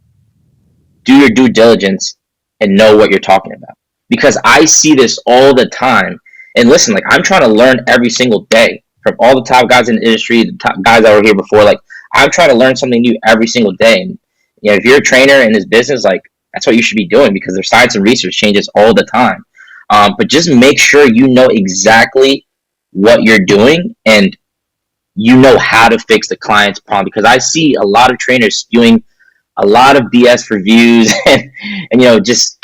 do your due diligence and know what you're talking about, because I see this all the time. And listen, like I'm trying to learn every single day from all the top guys in the industry, the top guys that were here before. Like I'm trying to learn something new every single day. And you know, if you're a trainer in this business, like that's what you should be doing, because their science and research changes all the time. But just make sure you know exactly what you're doing and you know how to fix the client's problem, because I see a lot of trainers spewing a lot of BS reviews and you know, just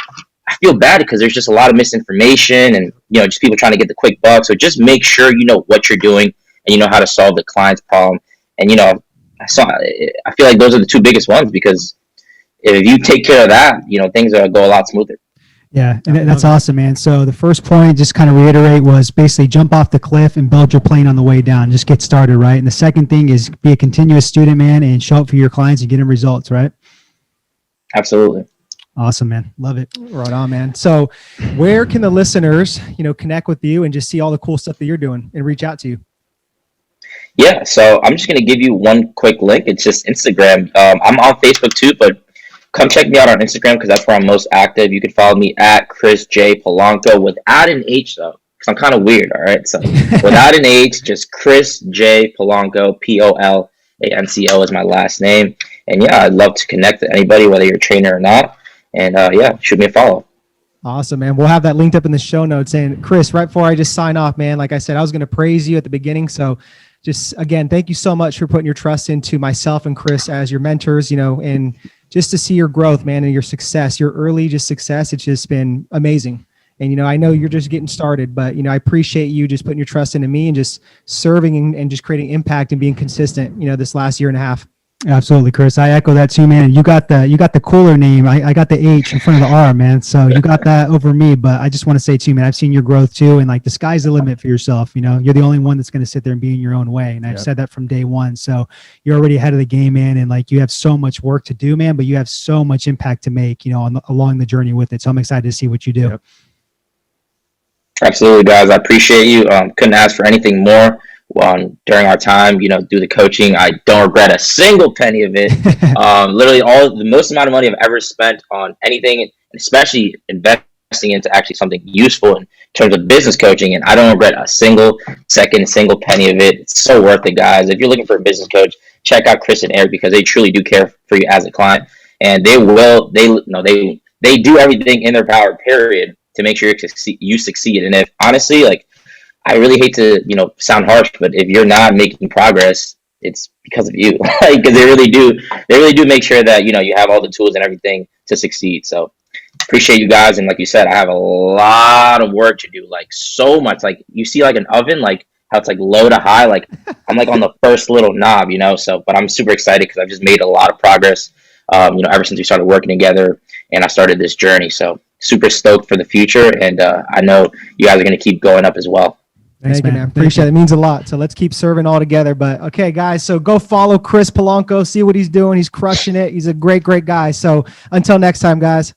I feel bad because there's just a lot of misinformation and you know, just people trying to get the quick buck. So just make sure you know what you're doing and you know how to solve the client's problem. And you know, I feel like those are the two biggest ones, because if you take care of that, you know, things will go a lot smoother. Yeah, and that's awesome, man. So the first point, just kind of reiterate, was basically jump off the cliff and build your plane on the way down. Just get started, right? And the second thing is be a continuous student, man, and show up for your clients and get them results, right? Absolutely. Awesome, man. Love it. Right on, man. So where can the listeners, you know, connect with you and just see all the cool stuff that you're doing and reach out to you? Yeah, so I'm just going to give you one quick link. It's just Instagram. I'm on Facebook too, but come check me out on Instagram, because that's where I'm most active. You can follow me at Chris J. Polanco without an H, though, because I'm kind of weird, all right? So without an H, just Chris J. Polanco, Polanco is my last name. And yeah, I'd love to connect with anybody, whether you're a trainer or not. And yeah, shoot me a follow. Awesome, man. We'll have that linked up in the show notes. And Chris, right before I just sign off, man, like I said, I was going to praise you at the beginning. So just again, thank you so much for putting your trust into myself and Chris as your mentors, and just to see your growth, man, and your success, your early just success. It's just been amazing. And, I know you're just getting started, but, I appreciate you just putting your trust into me and just serving and just creating impact and being consistent, this last year and a half. Absolutely, Chris. I echo that too, man. You got the cooler name. I got the H in front of the R, man. So you got that over me. But I just want to say too, man, I've seen your growth too, and like the sky's the limit for yourself. You're the only one that's going to sit there and be in your own way. And I've said that from day one. So you're already ahead of the game, man. And like you have so much work to do, man. But you have so much impact to make, along the journey with it. So I'm excited to see what you do. Yep. Absolutely, guys. I appreciate you. Couldn't ask for anything more. During our time, do the coaching. I don't regret a single penny of it. Literally, the most amount of money I've ever spent on anything, especially investing into actually something useful in terms of business coaching. And I don't regret a single second, a single penny of it. It's so worth it, guys. If you're looking for a business coach, check out Chris and Eric because they truly do care for you as a client, and they do everything in their power, period, to make sure you succeed. And if honestly, like, I really hate to, sound harsh, but if you're not making progress, it's because of you. Because they really do make sure that, you have all the tools and everything to succeed. So appreciate you guys. And like you said, I have a lot of work to do, like so much. Like you see like an oven, like how it's like low to high, like I'm like on the first little knob, so, but I'm super excited because I've just made a lot of progress, ever since we started working together and I started this journey. So super stoked for the future. And I know you guys are going to keep going up as well. Thank you, man. Appreciate it. It means a lot. So let's keep serving all together. But okay, guys, so go follow Chris Polanco, see what he's doing. He's crushing it. He's a great, great guy. So until next time, guys.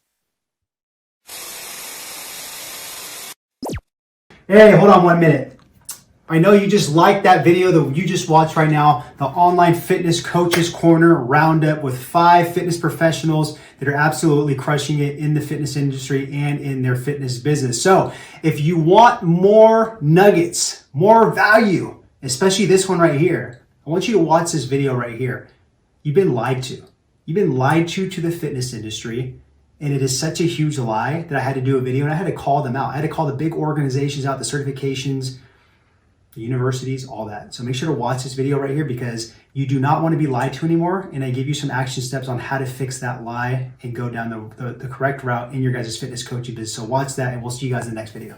Hey, hold on 1 minute. I know you just liked that video that you just watched right now, the Online Fitness Coaches Corner Roundup with 5 fitness professionals that are absolutely crushing it in the fitness industry and in their fitness business. So if you want more nuggets, more value, especially this one right here, I want you to watch this video right here. You've been lied to. You've been lied to the fitness industry. And it is such a huge lie that I had to do a video and I had to call them out. I had to call the big organizations out, the certifications, the universities, all that. So make sure to watch this video right here because you do not want to be lied to anymore. And I give you some action steps on how to fix that lie and go down the correct route in your guys' fitness coaching business. So watch that and we'll see you guys in the next video.